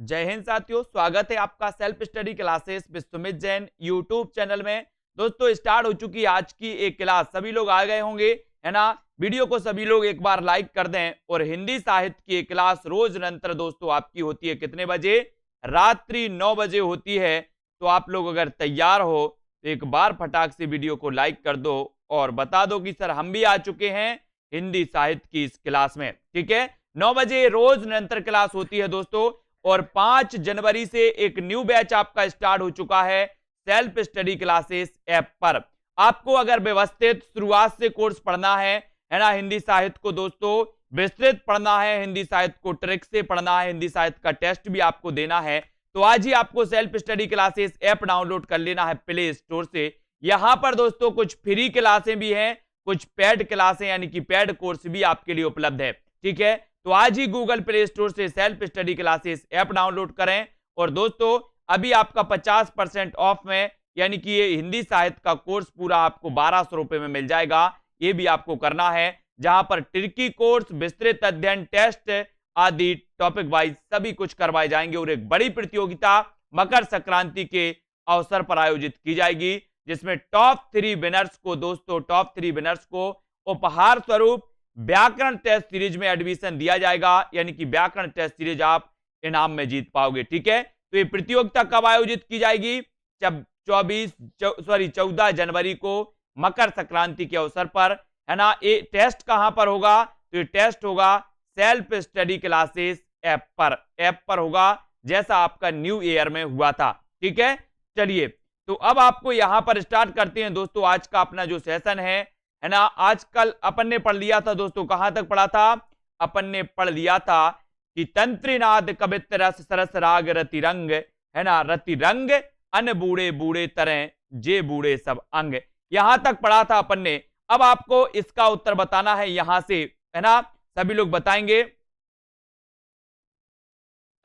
जय हिंद साथियों, स्वागत है आपका self study classes with Sumit Jain YouTube channel में। दोस्तों स्टार्ट हो चुकी है आज की एक क्लास। सभी लोग आ गए होंगे, है ना। वीडियो को सभी लोग एक बार लाइक कर दें। और हिंदी साहित्य की एक क्लास रोज निरंतर दोस्तों आपकी होती है कितने बजे? रात्रि 9 बजे होती है। तो आप लोग अगर तैयार हो तो एक बार फटाक से वीडियो को लाइक कर दो और बता दो कि सर हम भी आ चुके हैं हिंदी साहित्य की इस क्लास में। ठीक है, 9 बजे रोज निरंतर क्लास होती है दोस्तों। और 5 जनवरी से एक न्यू बैच आपका स्टार्ट हो चुका है सेल्फ स्टडी क्लासेस ऐप पर। आपको अगर व्यवस्थित शुरुआत से कोर्स पढ़ना है ना, हिंदी साहित्य को दोस्तों विस्तृत पढ़ना है, हिंदी साहित्य को ट्रिक से पढ़ना है, हिंदी साहित्य का टेस्ट भी आपको देना है, तो आज ही आपको self study classes app download कर लेना है प्ले स्टोर से। यहां पर दोस्तों कुछ फ्री क्लासें भी हैं, कुछ पेड क्लासें यानी कि पेड कोर्स भी आपके लिए उपलब्ध है। ठीक है, तो आज ही गूगल प्ले स्टोर से self study classes app download करें। और दोस्तों अभी आपका 50% ऑफ में, यानी कि ये हिंदी साहित्य का कोर्स पूरा आपको 1200 रुपए में मिल जाएगा। ये भी आपको करना है, जहां पर ट्रिकी कोर्स, विस्तृत अध्ययन, टेस्ट आदि टॉपिक वाइज सभी कुछ करवाए जाएंगे। और एक बड़ी प्रतियोगिता मकर संक्रांति के अवसर पर आयोजित की जाएगी, जिसमें टॉप 3 विनर्स को दोस्तों, टॉप 3 विनर्स को उपहार स्वरूप व्याकरण टेस्ट सीरीज में एडमिशन दिया जाएगा। यानी कि व्याकरण टेस्ट सीरीज आप इनाम में जीत पाओगे। ठीक है, तो ये प्रतियोगिता कब आयोजित की जाएगी? जब 14 जनवरी को मकर संक्रांति के अवसर पर, है ना। ये टेस्ट कहां पर होगा? तो ये टेस्ट होगा सेल्फ स्टडी क्लासेस ऐप पर होगा, जैसा आपका न्यू ईयर में हुआ था। ठीक है, चलिए तो अब आपको यहां पर स्टार्ट करते हैं दोस्तों आज का अपना जो सेशन है ना। आजकल अपन ने पढ़ लिया था दोस्तों, कहां तक पढ़ा था? अपन ने पढ़ लिया था कि तंत्रीनाद कवित रस सरस राग रतिरंग, है ना। रतिरंग अन बूढ़े बूढ़े तरह जे बूढ़े सब अंग, यहां तक पढ़ा था अपन ने। अब आपको इसका उत्तर बताना है यहां से, है ना। सभी लोग बताएंगे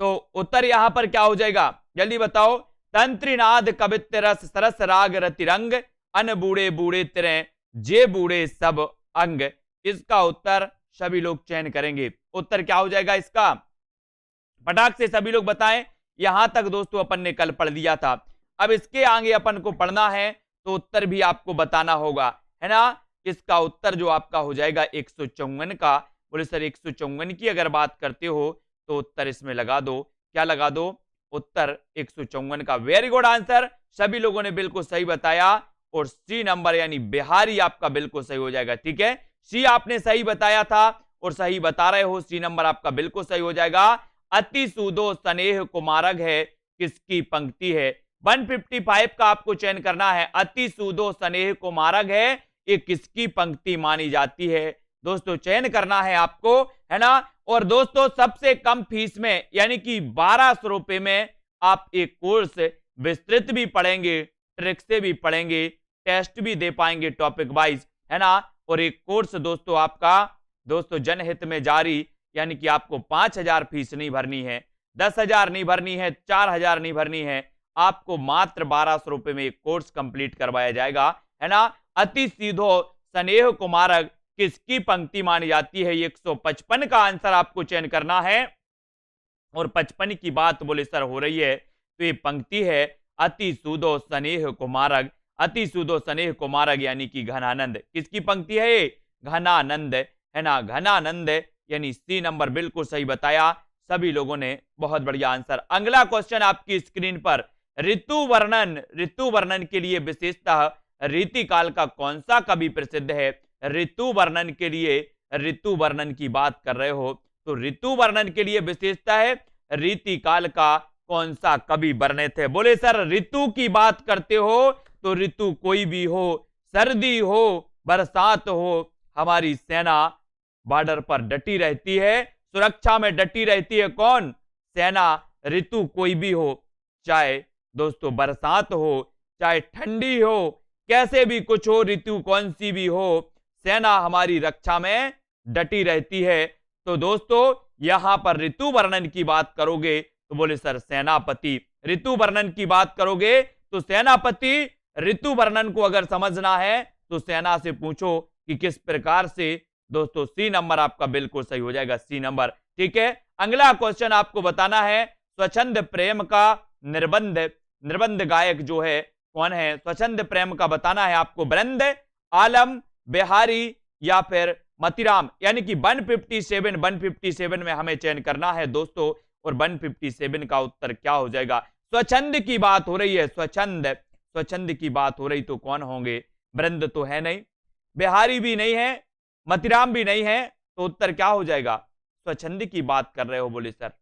तो उत्तर यहां पर क्या हो जाएगा? जल्दी बताओ। तंत्रीनाद कवित रस सरस राग रतिरंग अन बूढ़े बूढ़े तरह जे बूढ़े सब अंग, इसका उत्तर सभी लोग चयन करेंगे। उत्तर क्या हो जाएगा इसका? फटाक से सभी लोग बताएं। यहां तक दोस्तों अपन ने कल पढ़ लिया था। अब इसके आगे अपन को पढ़ना है, तो उत्तर भी आपको बताना होगा, है ना। इसका उत्तर जो आपका हो जाएगा 154 का। बोले सर 154 की अगर बात करते हो तो उत्तर इसमें लगा दो। क्या लगा दो? उत्तर 154 का। वेरी गुड आंसर, सभी लोगों ने बिल्कुल सही बताया। और सी नंबर यानी बिहारी आपका बिल्कुल सही हो जाएगा। ठीक है, सी आपने सही बताया था और सही बता रहे हो, सी नंबर आपका बिल्कुल सही हो जाएगा। अति सूदो स्नेह कुमारग है, किसकी पंक्ति है? 155 का आपको चयन करना है। अति सूदो स्नेह कुमारग है, ये किसकी पंक्ति मानी जाती है? दोस्तों चयन करना है आपको, है ना। और दोस्तों सबसे कम फीस में, यानी कि 1200 रुपए में आप एक कोर्स विस्तृत भी पढ़ेंगे, ट्रिक से भी पढ़ेंगे, टेस्ट भी दे पाएंगे टॉपिक वाइज, है ना। और एक कोर्स दोस्तों आपका दोस्तों जनहित में जारी, यानी कि आपको 5000 फीस नहीं भरनी है, 10,000 नहीं भरनी है, 4,000 नहीं भरनी है, आपको मात्र 1200 रुपए में एक कोर्स कंप्लीट करवाया जाएगा, है ना। अति सीधो स्नेह कुमारक किसकी पंक्ति मानी जाती है? 155 का आंसर आपको चयन करना है। और 55 की बात बोले सर हो रही है, तो ये पंक्ति है अति सूदो स्नेह कुमारक। अति सूदो स्नेह कुमारक यानी कि घनानंद, किसकी पंक्ति है? घनानंद, है ना। घनानंद यानी सी नंबर बिल्कुल सही बताया सभी लोगों ने, बहुत बढ़िया आंसर। अगला क्वेश्चन आपकी स्क्रीन पर, ऋतु वर्णन के लिए विशेषतः रीतिकाल का कौन सा कवि प्रसिद्ध है? ऋतु वर्णन के लिए, ऋतु वर्णन की बात कर रहे हो तो ऋतु वर्णन के लिए विशेषता है रीतिकाल का कौन सा कवि वर्णित है? बोले सर ऋतु की बात करते हो तो ऋतु कोई भी हो, सर्दी हो, बरसात हो, हमारी सेना बॉर्डर पर डटी रहती है, सुरक्षा में डटी रहती है। कौन? सेना। ऋतु कोई भी हो, चाहे दोस्तों बरसात हो, चाहे ठंडी हो, कैसे भी कुछ हो, ऋतु कौन सी भी हो, सेना हमारी रक्षा में डटी रहती है। तो दोस्तों यहां पर ऋतु वर्णन की बात करोगे तो बोले सर सेनापति। ऋतु वर्णन की बात करोगे तो सेनापति। ऋतु वर्णन को अगर समझना है तो सेना से पूछो कि किस प्रकार से। दोस्तों सी नंबर आपका बिल्कुल सही हो जाएगा, सी नंबर। ठीक है, अगला क्वेश्चन आपको बताना है स्वच्छंद प्रेम का निर्बंध निर्बंध गायक जो है कौन है? स्वच्छंद प्रेम का बताना है आपको। वृंद, आलम, बिहारी या फिर मतीराम, यानी कि 157 में हमें चयन करना है दोस्तों। और 157 का उत्तर क्या हो जाएगा? स्वच्छंद की बात हो रही है, स्वच्छंद, स्वच्छंद की बात हो रही तो कौन होंगे? वृंद तो है नहीं, बिहारी भी नहीं है, मतीराम भी नहीं है, तो उत्तर क्या हो जाएगा? स्वच्छंद की बात कर रहे हो बोले सर,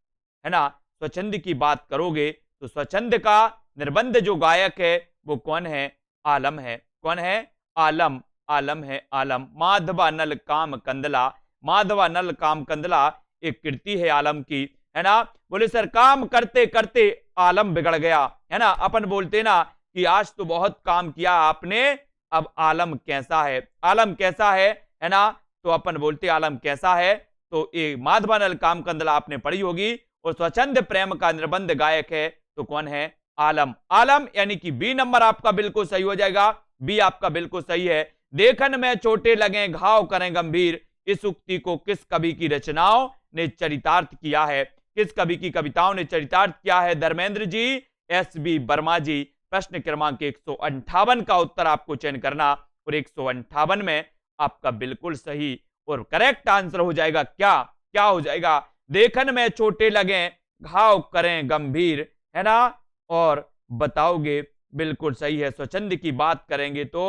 है ना? स्वच्छंद की बात करोगे तो स्वच्छंद का निर्बंध जो गायक है वो कौन है? आलम है। कौन है? आलम, आलम है, आलम। माधवा नल काम कंदला, माधवा नल काम कंदला एक कृति है आलम की, है ना? बोले सर काम करते करते आलम बिगड़ गया, है ना? अपन बोलते ना कि आज तो बहुत काम किया आपने, अब आलम कैसा है? आलम कैसा है ना? तो अपन बोलते आलम कैसा है, तो ये माधवा नल काम कंदला आपने पढ़ी होगी। और स्वच्छंद प्रेम का निर्बंध गायक है तो कौन है? आलम। आलम यानी कि बी नंबर आपका बिल्कुल सही हो जाएगा, बी आपका बिल्कुल सही है। देखन में चोटे लगे घाव करें गंभीर, इस उक्ति को किस कवि की रचनाओं ने चरितार्थ किया है? किस कवि की कविताओं ने चरितार्थ किया है? धर्मेंद्र जी, एस.बी. वर्मा जी। प्रश्न क्रमांक 158 का उत्तर आपको चयन करना, और 158 में आपका बिल्कुल सही और करेक्ट आंसर हो जाएगा क्या? क्या हो जाएगा? देखन में चोटे लगे घाव करें गंभीर, है ना? और बताओगे बिल्कुल सही है। स्वच्छंद की बात करेंगे तो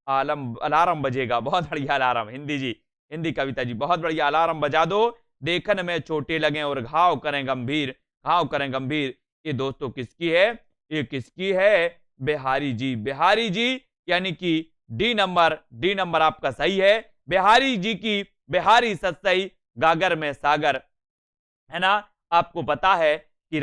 आलम, अलार्म बजेगा। बहुत बढ़िया अलार्म, हिंदी जी, हिंदी कविता जी, बहुत बढ़िया अलार्म बजा दो। देखन में चोटे लगे और घाव करें गंभीर, घाव करें गंभीर, ये दोस्तों किसकी है? ये किसकी है? बिहारी जी, बिहारी जी, यानी कि डी नंबर आपका सही है। बिहारी जी की बिहारी सत्सई गागर में सागर, है ना? आपको पता है कि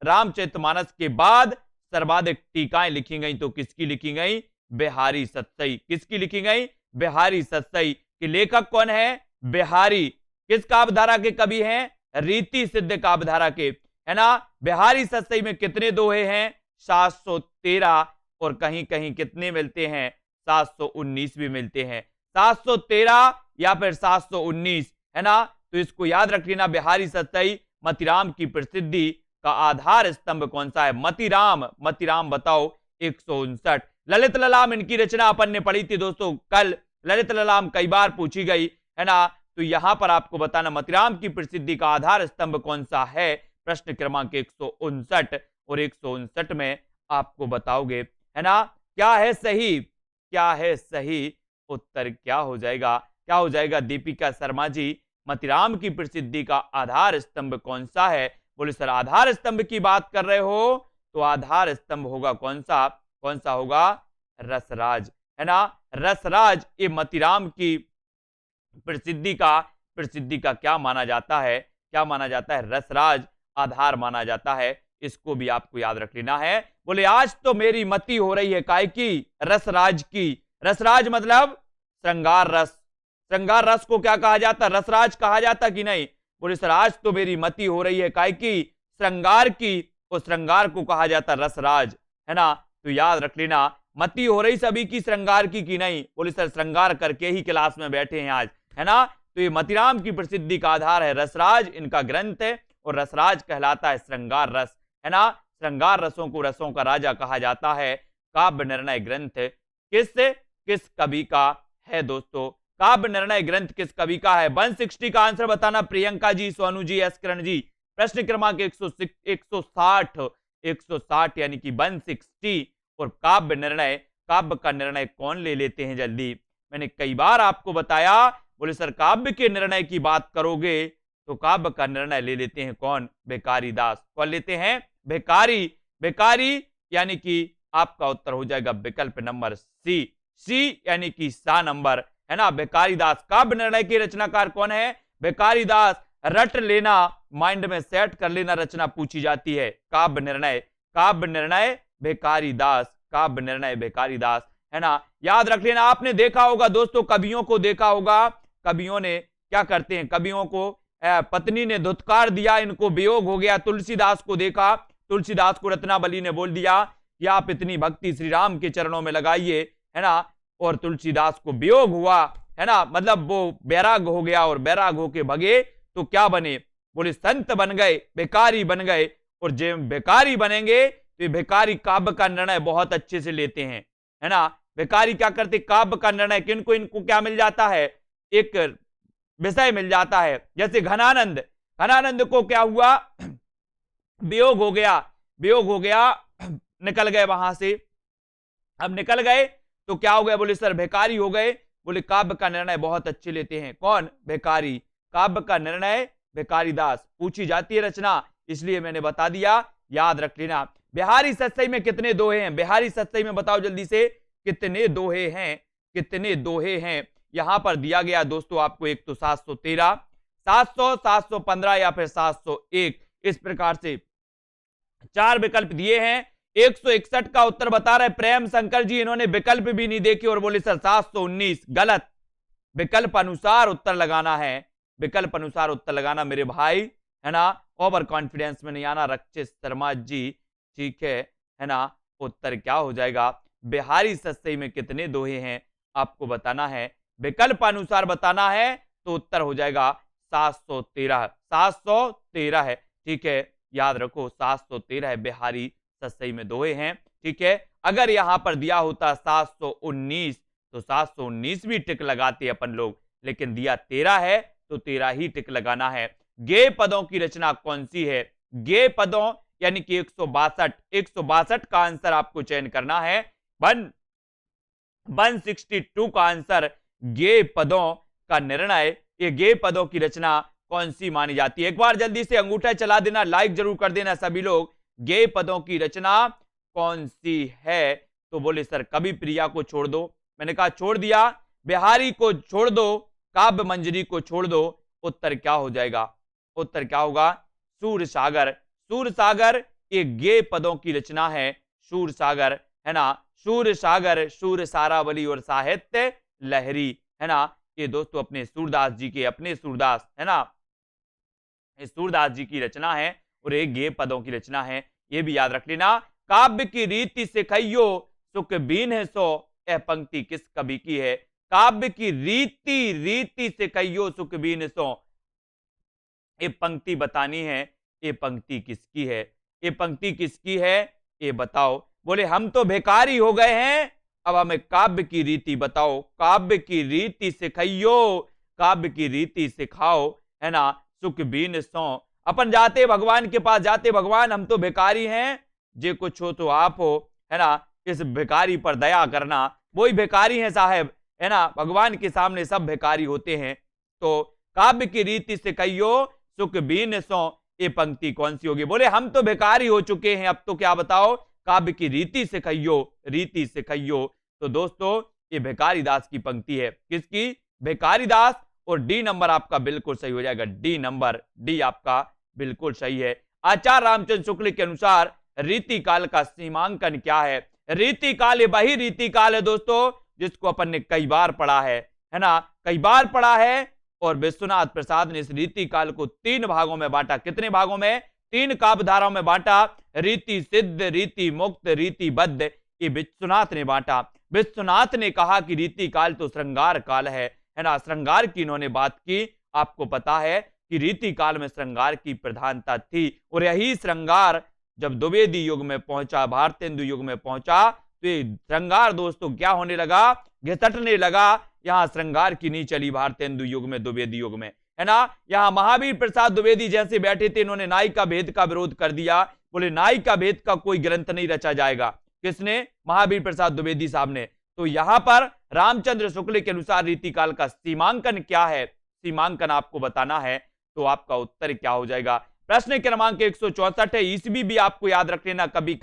रामचरितमानस के बाद सर्वाधिक टीकाएं लिखी गई तो किसकी लिखी गई? बिहारी सत्सई। किसकी लिखी गई? बिहारी सत्सई। के लेखक कौन है? बिहारी। किस काव्यधारा के कवि हैं? रीति सिद्ध काव्यधारा के, है ना? बिहारी सत्सई में कितने दोहे हैं? 713, और कहीं कहीं कितने मिलते हैं? 719 भी मिलते हैं। 713 या फिर 719, है ना? तो इसको याद रख लेना। बिहारी सत्सई, मतीराम की प्रसिद्धि का आधार स्तंभ कौन सा है? मतीराम, मतीराम बताओ। 159। ललित ललाम इनकी रचना अपन ने पढ़ी थी दोस्तों कल, ललित ललाम कई बार पूछी गई, है ना? तो यहां पर आपको बताना मतीराम की प्रसिद्धि का आधार स्तंभ कौन सा है? प्रश्न क्रमांक 159, और 159 में आपको बताओगे, है ना? क्या है सही? क्या है सही उत्तर? क्या हो जाएगा? क्या हो जाएगा? दीपिका शर्मा जी, मतीराम की प्रसिद्धि का आधार स्तंभ कौन सा है? बोले सर आधार स्तंभ की बात कर रहे हो तो आधार स्तंभ होगा कौन सा? कौन सा होगा? रसराज, है ना? रसराज ये मतीराम की प्रसिद्धि का क्या माना जाता है? क्या माना जाता है? रसराज आधार माना जाता है। इसको भी आपको याद रख लेना है। बोले आज तो मेरी मति हो रही है काय की? रसराज की। रसराज मतलब श्रृंगार रस। श्रृंगार रस को क्या कहा जाता? रसराज कहा जाता कि नहीं? बोले सर आज तो मेरी मति हो रही है काय की? श्रृंगार की। और श्रृंगार को कहा जाता रसराज, है ना? तो याद रख लेना, मति हो रही सभी की श्रृंगार की नहीं? बोले सर श्रृंगार करके ही क्लास में बैठे हैं आज, है ना? तो ये मतीराम की प्रसिद्धि का आधार है रसराज, इनका ग्रंथ है, और रसराज कहलाता है श्रृंगार रस, है ना? श्रृंगार रसों को रसों का राजा कहा जाता है। काव्य निर्णय ग्रंथ किस कवि का है दोस्तों? काव्य निर्णय ग्रंथ किस कवि का है? 160 का आंसर बताना प्रियंका जी, सोनू जी, एस किरण जी। प्रश्न क्रमांक 160 यानी कि 160। और काव्य का निर्णय कौन ले लेते हैं? जल्दी, मैंने कई बार आपको बताया। बोले सर काव्य के निर्णय की बात करोगे तो काव्य का निर्णय ले लेते हैं कौन? भिखारी दास। कौन लेते हैं? भिखारी यानी कि आपका उत्तर हो जाएगा विकल्प नंबर सी यानी कि सा नंबर, है ना? भिखारी दास। काव्य निर्णय के रचनाकार कौन है? भिखारी दास। रट लेना, माइंड में सेट कर लेना, रचना पूछी जाती है। काव्य निर्णय भिखारी दास, काव्य निर्णय भिखारी दास, है ना? याद रख लेना। आपने देखा होगा दोस्तों, कवियों को देखा होगा, कवियों ने क्या करते हैं? कवियों को पत्नी ने धुतकार दिया, इनको वियोग हो गया। तुलसीदास को देखा, तुलसीदास को रत्नावली ने बोल दिया कि आप इतनी भक्ति श्री राम के चरणों में लगाइए, है ना? और तुलसीदास को वियोग हुआ, है ना? मतलब वो बैराग हो गया, और बैराग होके भगे तो क्या बने? बोले संत बन गए, भिखारी बन गए। और जब भिखारी बनेंगे तो ये भिखारी काव्य का निर्णय बहुत अच्छे से लेते हैं, है ना। भिखारी क्या करते, काव्य का निर्णय, किनको इनको क्या मिल जाता है, एक विषय मिल जाता है। जैसे घनानंद, घनानंद को क्या हुआ, वियोग हो गया, वियोग हो गया, निकल गए वहां से। अब निकल गए तो क्या हो गया, बोले सर भिखारी हो गए। बोले काव्य का निर्णय बहुत अच्छे लेते हैं, कौन, भिखारी। काव्य का निर्णय भिखारी दास, पूछी जाती है रचना, इसलिए मैंने बता दिया, याद रख लेना। बिहारी सतसई में कितने दोहे हैं, बिहारी सतसई में बताओ जल्दी से, कितने दोहे हैं, कितने दोहे हैं। यहां पर दिया गया दोस्तों आपको, एक तो 713, 700, 715 या फिर 701, इस प्रकार से 4 विकल्प दिए हैं। 161 का उत्तर बता रहे प्रेम शंकर जी, इन्होंने विकल्प भी नहीं देखे और बोले सर 719, गलत। विकल्प अनुसार उत्तर लगाना है, विकल्प अनुसार उत्तर लगाना मेरे भाई, है ना। ओवर कॉन्फिडेंस में नहीं आना, रक्षित शर्मा जी, ठीक है ना। उत्तर क्या हो जाएगा, बिहारी सतसई में कितने दोहे हैं आपको बताना है, विकल्प अनुसार बताना है, तो उत्तर हो जाएगा 713, 713 है, ठीक है, याद रखो 713 है, बिहारी सतसई में दोहे हैं, ठीक है। अगर यहां पर दिया होता 719 तो 719 भी टिक लगाते अपन लोग, लेकिन दिया 13 है तो 13 ही टिक लगाना है। गे पदों की रचना कौन सी है, गे पदों यानी कि 162, 162 का आंसर आपको चयन करना है। 162 का आंसर गे पदों का निर्णय, ये गे पदों की रचना कौन सी मानी जाती है। एक बार जल्दी से अंगूठा चला देना, लाइक जरूर कर देना सभी लोग। गे पदों की रचना कौन सी है, तो बोले सर कवि प्रिया को छोड़ दो, मैंने कहा छोड़ दिया, बिहारी को छोड़ दो, काव्य मंजरी को छोड़ दो, उत्तर क्या हो जाएगा, उत्तर क्या होगा, सूर सागर। सूर सागर ये गे पदों की रचना है, सूर सागर, है ना। सूर सागर, सूर सारावली और साहित्य लहरी, है ना। ये दोस्तों अपने सूरदास जी के, अपने सूरदास, है ना, सूरदास जी की रचना है और एक गे पदों की रचना है, ये भी याद रख लेना। काव्य की रीति सिखाइयो सुख बीन है सो, यह पंक्ति किस कवि की है, काव्य की रीति, रीति सिखाइयो सुख बीन सो, ये पंक्ति बतानी है, ये पंक्ति किसकी है, ये पंक्ति किसकी है, ये बताओ। बोले हम तो भिखारी हो गए हैं, अब हमें काव्य की रीति बताओ, काव्य की रीति सिखाइयो, काव्य की रीति सिखाओ, है ना। सुख बीन सो, अपन जाते भगवान के पास, जाते भगवान हम तो भिखारी हैं, जे कुछ हो तो आप हो, है ना, इस भिखारी पर दया करना, वही भिखारी हैं साहब, है ना, भगवान के सामने सब भिखारी होते हैं। तो काव्य की रीति सिखाइयो सुख बीन सो, ये पंक्ति कौन सी होगी, बोले हम तो भिखारी हो चुके हैं, अब तो क्या बताओ, काव्य की रीति सिखाइयो, रीति सिखाइयो। तो दोस्तों ये भिखारी दास की पंक्ति है, किसकी, भिखारी दास, और डी नंबर आपका बिल्कुल सही हो जाएगा, डी नंबर, डी आपका बिल्कुल सही है। आचार्य रामचंद्र शुक्ल के अनुसार रीति काल का सीमांकन क्या है, रीति काल ये वही रीति काल है दोस्तों जिसको अपन ने कई बार पढ़ा है ना, कई बार पढ़ा है। और विश्वनाथ प्रसाद ने इस रीति काल को 3 भागों में बांटा, कितने भागों में, 3 काव्य धाराओं में बांटा, रीति सिद्ध, रीति मुक्त, रीति बद्ध, ये विश्वनाथ ने बांटा। विश्वनाथ ने कहा कि रीति काल तो श्रृंगार काल है ना, श्रृंगार की इन्होंने बात की। आपको पता है कि रीति काल में श्रृंगार की प्रधानता थी, और यही श्रृंगार जब द्विवेदी युग में पहुंचा, भारतेंदु युग में पहुंचा, तो ये श्रृंगार दोस्तों क्या होने लगा, घिसटने लगा। यहाँ श्रृंगार की नहीं चली भारतेंदु युग में, द्विवेदी युग में, है ना। यहाँ महावीर प्रसाद द्विवेदी जैसे बैठे थे, इन्होंने नाई का भेद का विरोध कर दिया, बोले नाई का भेद का कोई ग्रंथ नहीं रचा जाएगा, किसने, महावीर प्रसाद द्विवेदी साहब ने। तो यहाँ पर रामचंद्र शुक्ल के अनुसार रीति काल का सीमांकन क्या है, सीमांकन आपको बताना है, तो आपका उत्तर क्या हो जाएगा। प्रश्न क्रमांक 164 है, ईस्वी भी आपको याद रख लेना, कभी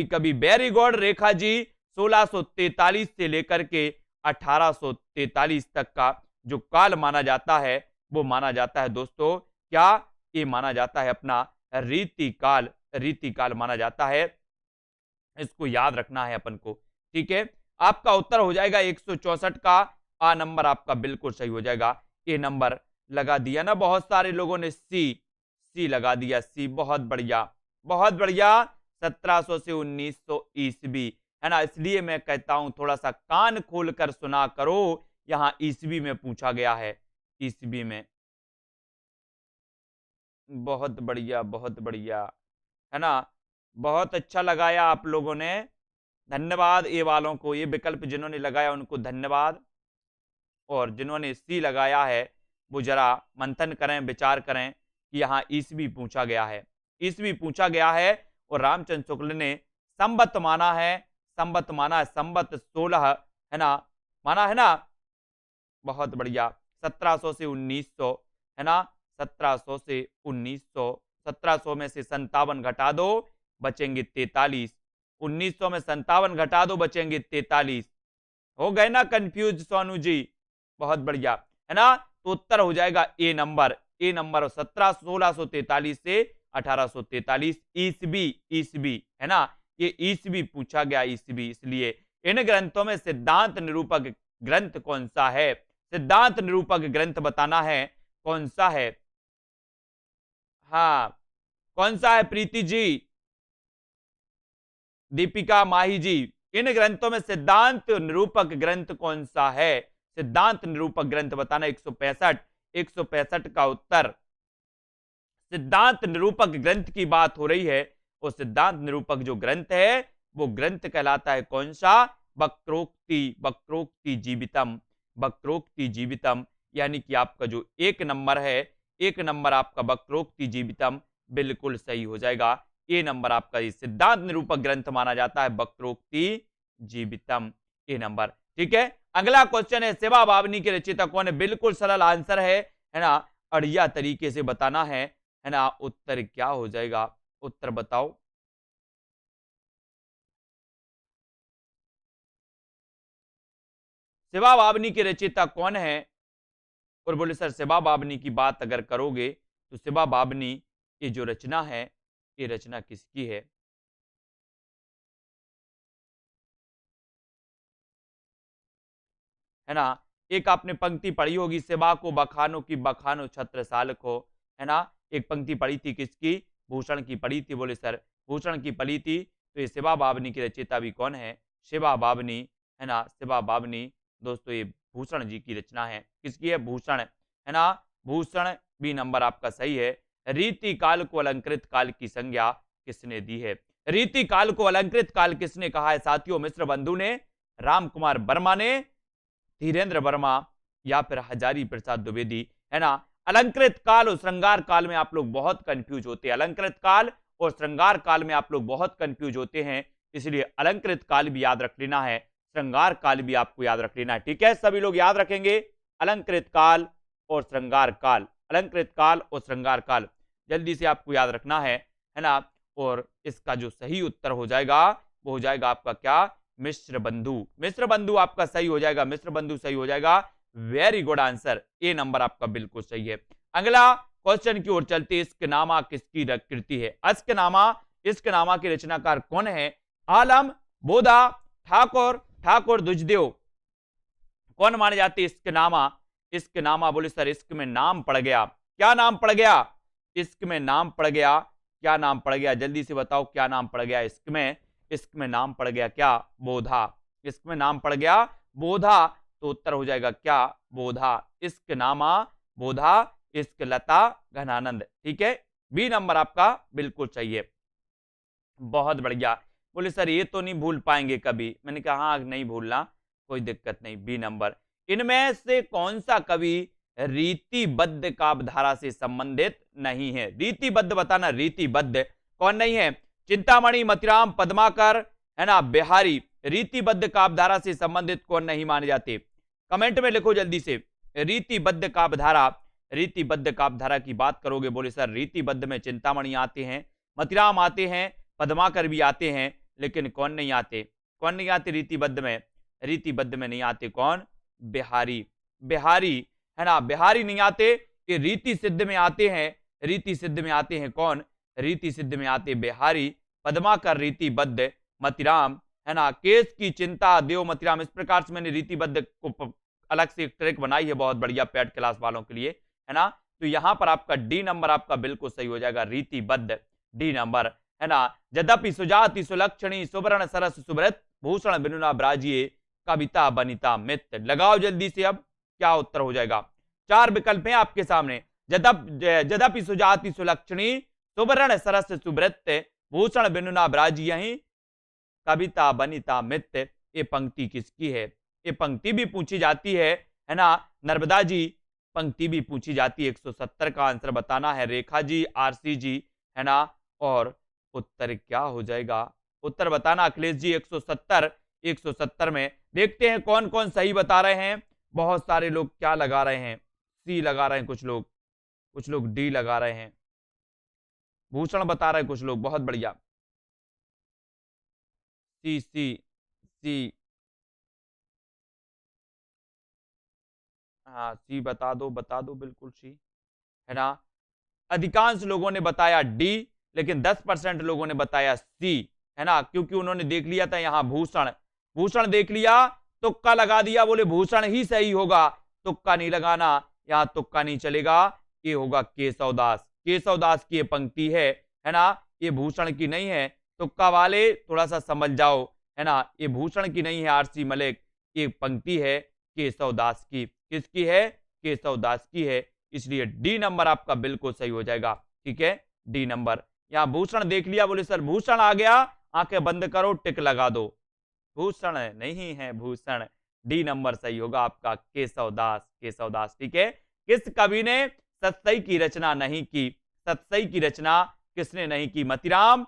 कभी वेरी गुड रेखा जी, 1643 से लेकर के 1843 तक का जो काल माना जाता है, वो माना जाता है दोस्तों क्या, ये माना जाता है अपना रीति काल, रीति काल माना जाता है, इसको याद रखना है अपन को, ठीक है। आपका उत्तर हो जाएगा 164 का आ नंबर आपका बिल्कुल सही हो जाएगा। ए नंबर लगा दिया ना बहुत सारे लोगों ने, सी लगा दिया, सी, बहुत बढ़िया, बहुत बढ़िया। 1700 से 1900 ईस्वी, है ना, इसलिए मैं कहता हूं थोड़ा सा कान खोलकर सुना करो, यहां ईस्वी में पूछा गया है, ईस्वी में बहुत बढ़िया, बहुत बढ़िया, है ना। बहुत अच्छा लगाया आप लोगों ने, धन्यवाद ये वालों को, ये विकल्प जिन्होंने लगाया उनको धन्यवाद। और जिन्होंने सी लगाया है वो जरा मंथन करें, विचार करें कि यहाँ ईसवी पूछा गया है, ईसवी पूछा गया है और रामचंद्र शुक्ल ने संवत माना है, संवत माना है, संवत 16 है ना, माना है ना। बहुत बढ़िया, 1700 से 1900 है ना, 1700 से 1900, 1700 में से 57 घटा दो बचेंगे 43, 1900 में 57 घटा दो बचेंगे 43। हो गए ना कंफ्यूज सोनू जी? बहुत बढ़िया, है ना। तो उत्तर हो जाएगा ए नंबर, ए नंबर। 1643 से 1843 ईसवी, ईसवी है ना, ये ईसवी पूछा गया, ईसवी। इसलिए इन ग्रंथों में सिद्धांत निरूपक ग्रंथ कौन सा है? सिद्धांत निरूपक ग्रंथ बताना है कौन सा है। हाँ, कौन सा है प्रीति जी, दीपिका माही जी? इन ग्रंथों में सिद्धांत निरूपक ग्रंथ कौन सा है? सिद्धांत निरूपक ग्रंथ बताना। 165, 165 का उत्तर। सिद्धांत निरूपक ग्रंथ की बात हो रही है, वो सिद्धांत निरूपक जो ग्रंथ है वो ग्रंथ कहलाता है कौन सा? वक्रोक्ति, वक्रोक्ति जीवितम, वक्रोक्ति जीवितम। यानी कि आपका जो एक नंबर है, एक नंबर आपका वक्रोक्ति जीवितम बिल्कुल सही हो जाएगा। ए नंबर आपका ये सिद्धांत निरूपक ग्रंथ माना जाता है, वक्रोक्ति जीवितम, ए नंबर। ठीक है, अगला क्वेश्चन है सेवा बावनी के रचयिता कौन है? बिल्कुल सरल आंसर है ना, अड़िया तरीके से बताना है ना। उत्तर क्या हो जाएगा? उत्तर बताओ। सेवा बावनी के रचयिता कौन है? और बोले सर सेवा बावनी की बात अगर करोगे तो सेवा बावनी की जो रचना है, ये रचना किसकी है? है ना, एक आपने पंक्ति पढ़ी होगी, सेवा को बखानो की बखानो छत्रसाल को, है ना। एक पंक्ति पढ़ी थी किसकी? भूषण की पढ़ी थी। बोले सर भूषण की पढ़ी थी, तो ये सेवा बावनी की रचयिता भी कौन है? सेवा बावनी, है ना, सेवा बावनी दोस्तों ये भूषण जी की रचना है। किसकी है? भूषण, है ना, भूषण। बी नंबर आपका सही है। रीति काल को अलंकृत काल की संज्ञा किसने दी है? रीति काल को अलंकृत काल किसने कहा है साथियों? मिश्र बंधु ने, राम कुमार वर्मा ने, धीरेन्द्र वर्मा या फिर हजारी प्रसाद द्विवेदी, है ना। अलंकृत काल और श्रृंगार काल में आप लोग बहुत कंफ्यूज होते हैं, अलंकृत काल और श्रृंगार काल में आप लोग बहुत कंफ्यूज होते हैं, इसलिए अलंकृत काल भी याद रख लेना है, श्रृंगार काल भी आपको याद रख लेना है। ठीक है, सभी लोग याद रखेंगे अलंकृत काल और श्रृंगार काल, अलंकृत काल और श्रृंगार काल जल्दी से आपको याद रखना है ना। और इसका जो सही उत्तर हो जाएगा वो हो जाएगा आपका क्या? मिश्र बंधु, मिश्र बंधु आपका सही हो जाएगा, मिश्र बंधु सही हो जाएगा। वेरी गुड आंसर, ए नंबर आपका बिल्कुल सही है। अगला क्वेश्चन की ओर चलते, इस्कनामा किसकी कृति है? इस्कनामा, इस्कनामा के रचनाकार कौन है? आलम, बोधा, ठाकुर, ठाकुर दुजदेव, कौन माने जाते? इस्कनामा, इस्कनामा। बोले सर इश्क में नाम पड़ गया, क्या नाम पड़ गया? इश्क में नाम पड़ गया, क्या नाम पड़ गया? जल्दी से बताओ क्या नाम पड़ गया इश्क में? इश्क में नाम पड़ गया क्या? बोधा। इश्क में नाम पड़ गया बोधा, तो उत्तर हो जाएगा क्या? बोधा। इश्क नामा बोधा, इश्क लता घनानंद। ठीक है, बी नंबर आपका बिल्कुल सही है। बहुत बढ़िया। बोले सर ये तो नहीं भूल पाएंगे कभी, मैंने कहा हाँ नहीं भूलना, कोई दिक्कत नहीं, बी नंबर। इनमें से कौन सा कवि रीतिबद्ध काव्यधारा से संबंधित नहीं है? रीतिबद्ध बताना, रीतिबद्ध कौन नहीं है? चिंतामणि, मतिराम, पद्माकर, है ना, बिहारी, रीतिबद्ध काव्यधारा से संबंधित कौन नहीं माने जाते? कमेंट में लिखो जल्दी से। रीतिबद्ध काव्यधारा, रीतिबद्ध काव्यधारा की बात करोगे, बोले सर रीतिबद्ध में चिंतामणि आते हैं, मतिराम आते हैं, पद्माकर भी आते हैं, लेकिन कौन नहीं आते? कौन नहीं आते रीतिबद्ध में? रीतिबद्ध में नहीं आते कौन? बिहारी, बिहारी, है ना, बिहारी नहीं आते। ये रीति सिद्ध में आते हैं, रीति सिद्ध में आते हैं कौन? रीति सिद्ध में आते बिहारी, पद्माकर रीतिबद्ध, मतिराम, है ना, केस की चिंता देव मतिराम। इस प्रकार से मैंने रीतिबद्ध को अलग से एक ट्रैक बनाई है, बहुत बढ़िया पैड क्लास वालों के लिए, है ना। तो यहां पर आपका डी नंबर आपका बिल्कुल सही हो जाएगा, रीतिबद्ध, डी नंबर, है ना। यद्यपि सुजाति सुलक्षणी सुवर्ण सरस सुब्रत भूषण बिनुना ब्राजिए कविता बनिता मित्र। लगाओ जल्दी से, अब क्या उत्तर हो जाएगा? चार विकल्प हैं आपके सामने, जदपि सुजाति सुलक्षणी सुवर्ण सरस सुवृत्त भूषण बिनुना ब्राज यही कविता बनिता मित्त। ये पंक्ति किसकी है? ये पंक्ति भी पूछी जाती है ना नर्मदा जी, पंक्ति भी पूछी जाती है। 170 का आंसर बताना है। रेखा जी, आरसी जी, है ना, और उत्तर क्या हो जाएगा? उत्तर बताना अखिलेश जी। 170 में देखते हैं कौन कौन सही बता रहे हैं। बहुत सारे लोग क्या लगा रहे हैं? सी लगा रहे हैं कुछ लोग डी लगा रहे हैं, भूषण बता रहे हैं कुछ लोग। बहुत बढ़िया, सी सी सी, हाँ सी बता दो बिल्कुल सी, है ना। अधिकांश लोगों ने बताया डी, लेकिन 10% लोगों ने बताया सी, है ना, क्योंकि उन्होंने देख लिया था यहां भूषण देख लिया, तुक्का लगा दिया, बोले भूषण ही सही होगा। तुक्का नहीं लगाना, यहां तुक्का नहीं चलेगा। ये होगा केशव दास की ये पंक्ति है ना, ये भूषण की नहीं है। तुक्का वाले थोड़ा सा समझ जाओ, है ना, ये भूषण की नहीं है। आरसी मलिक, ये पंक्ति है केशव दास की। किसकी है? केशव दास की है। इसलिए डी नंबर आपका बिल्कुल सही हो जाएगा। ठीक है, डी नंबर। यहां भूषण देख लिया, बोले सर भूषण आ गया, आंखें बंद करो, टिक लगा दो। भूषण नहीं है, भूषण। डी नंबर सही होगा आपका, केशव दास। ठीक है। किस कवि ने सतसई की रचना नहीं की? सतसई की रचना किसने नहीं की? मतिराम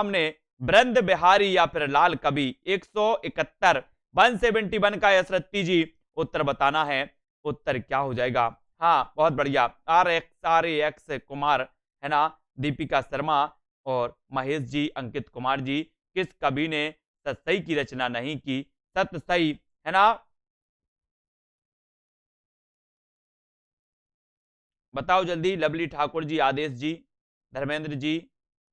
ने, बृंद बिहारी या फिर लाल कवि। 171 171 का यसरत्ती जी उत्तर बताना है। उत्तर क्या हो जाएगा? हाँ बहुत बढ़िया, RX कुमार, है ना, दीपिका शर्मा और महेश जी, अंकित कुमार जी। किस कवि ने सतसई की रचना नहीं की? सतसई, है ना, बताओ जल्दी। लवली ठाकुर जी, आदेश जी, धर्मेंद्र जी,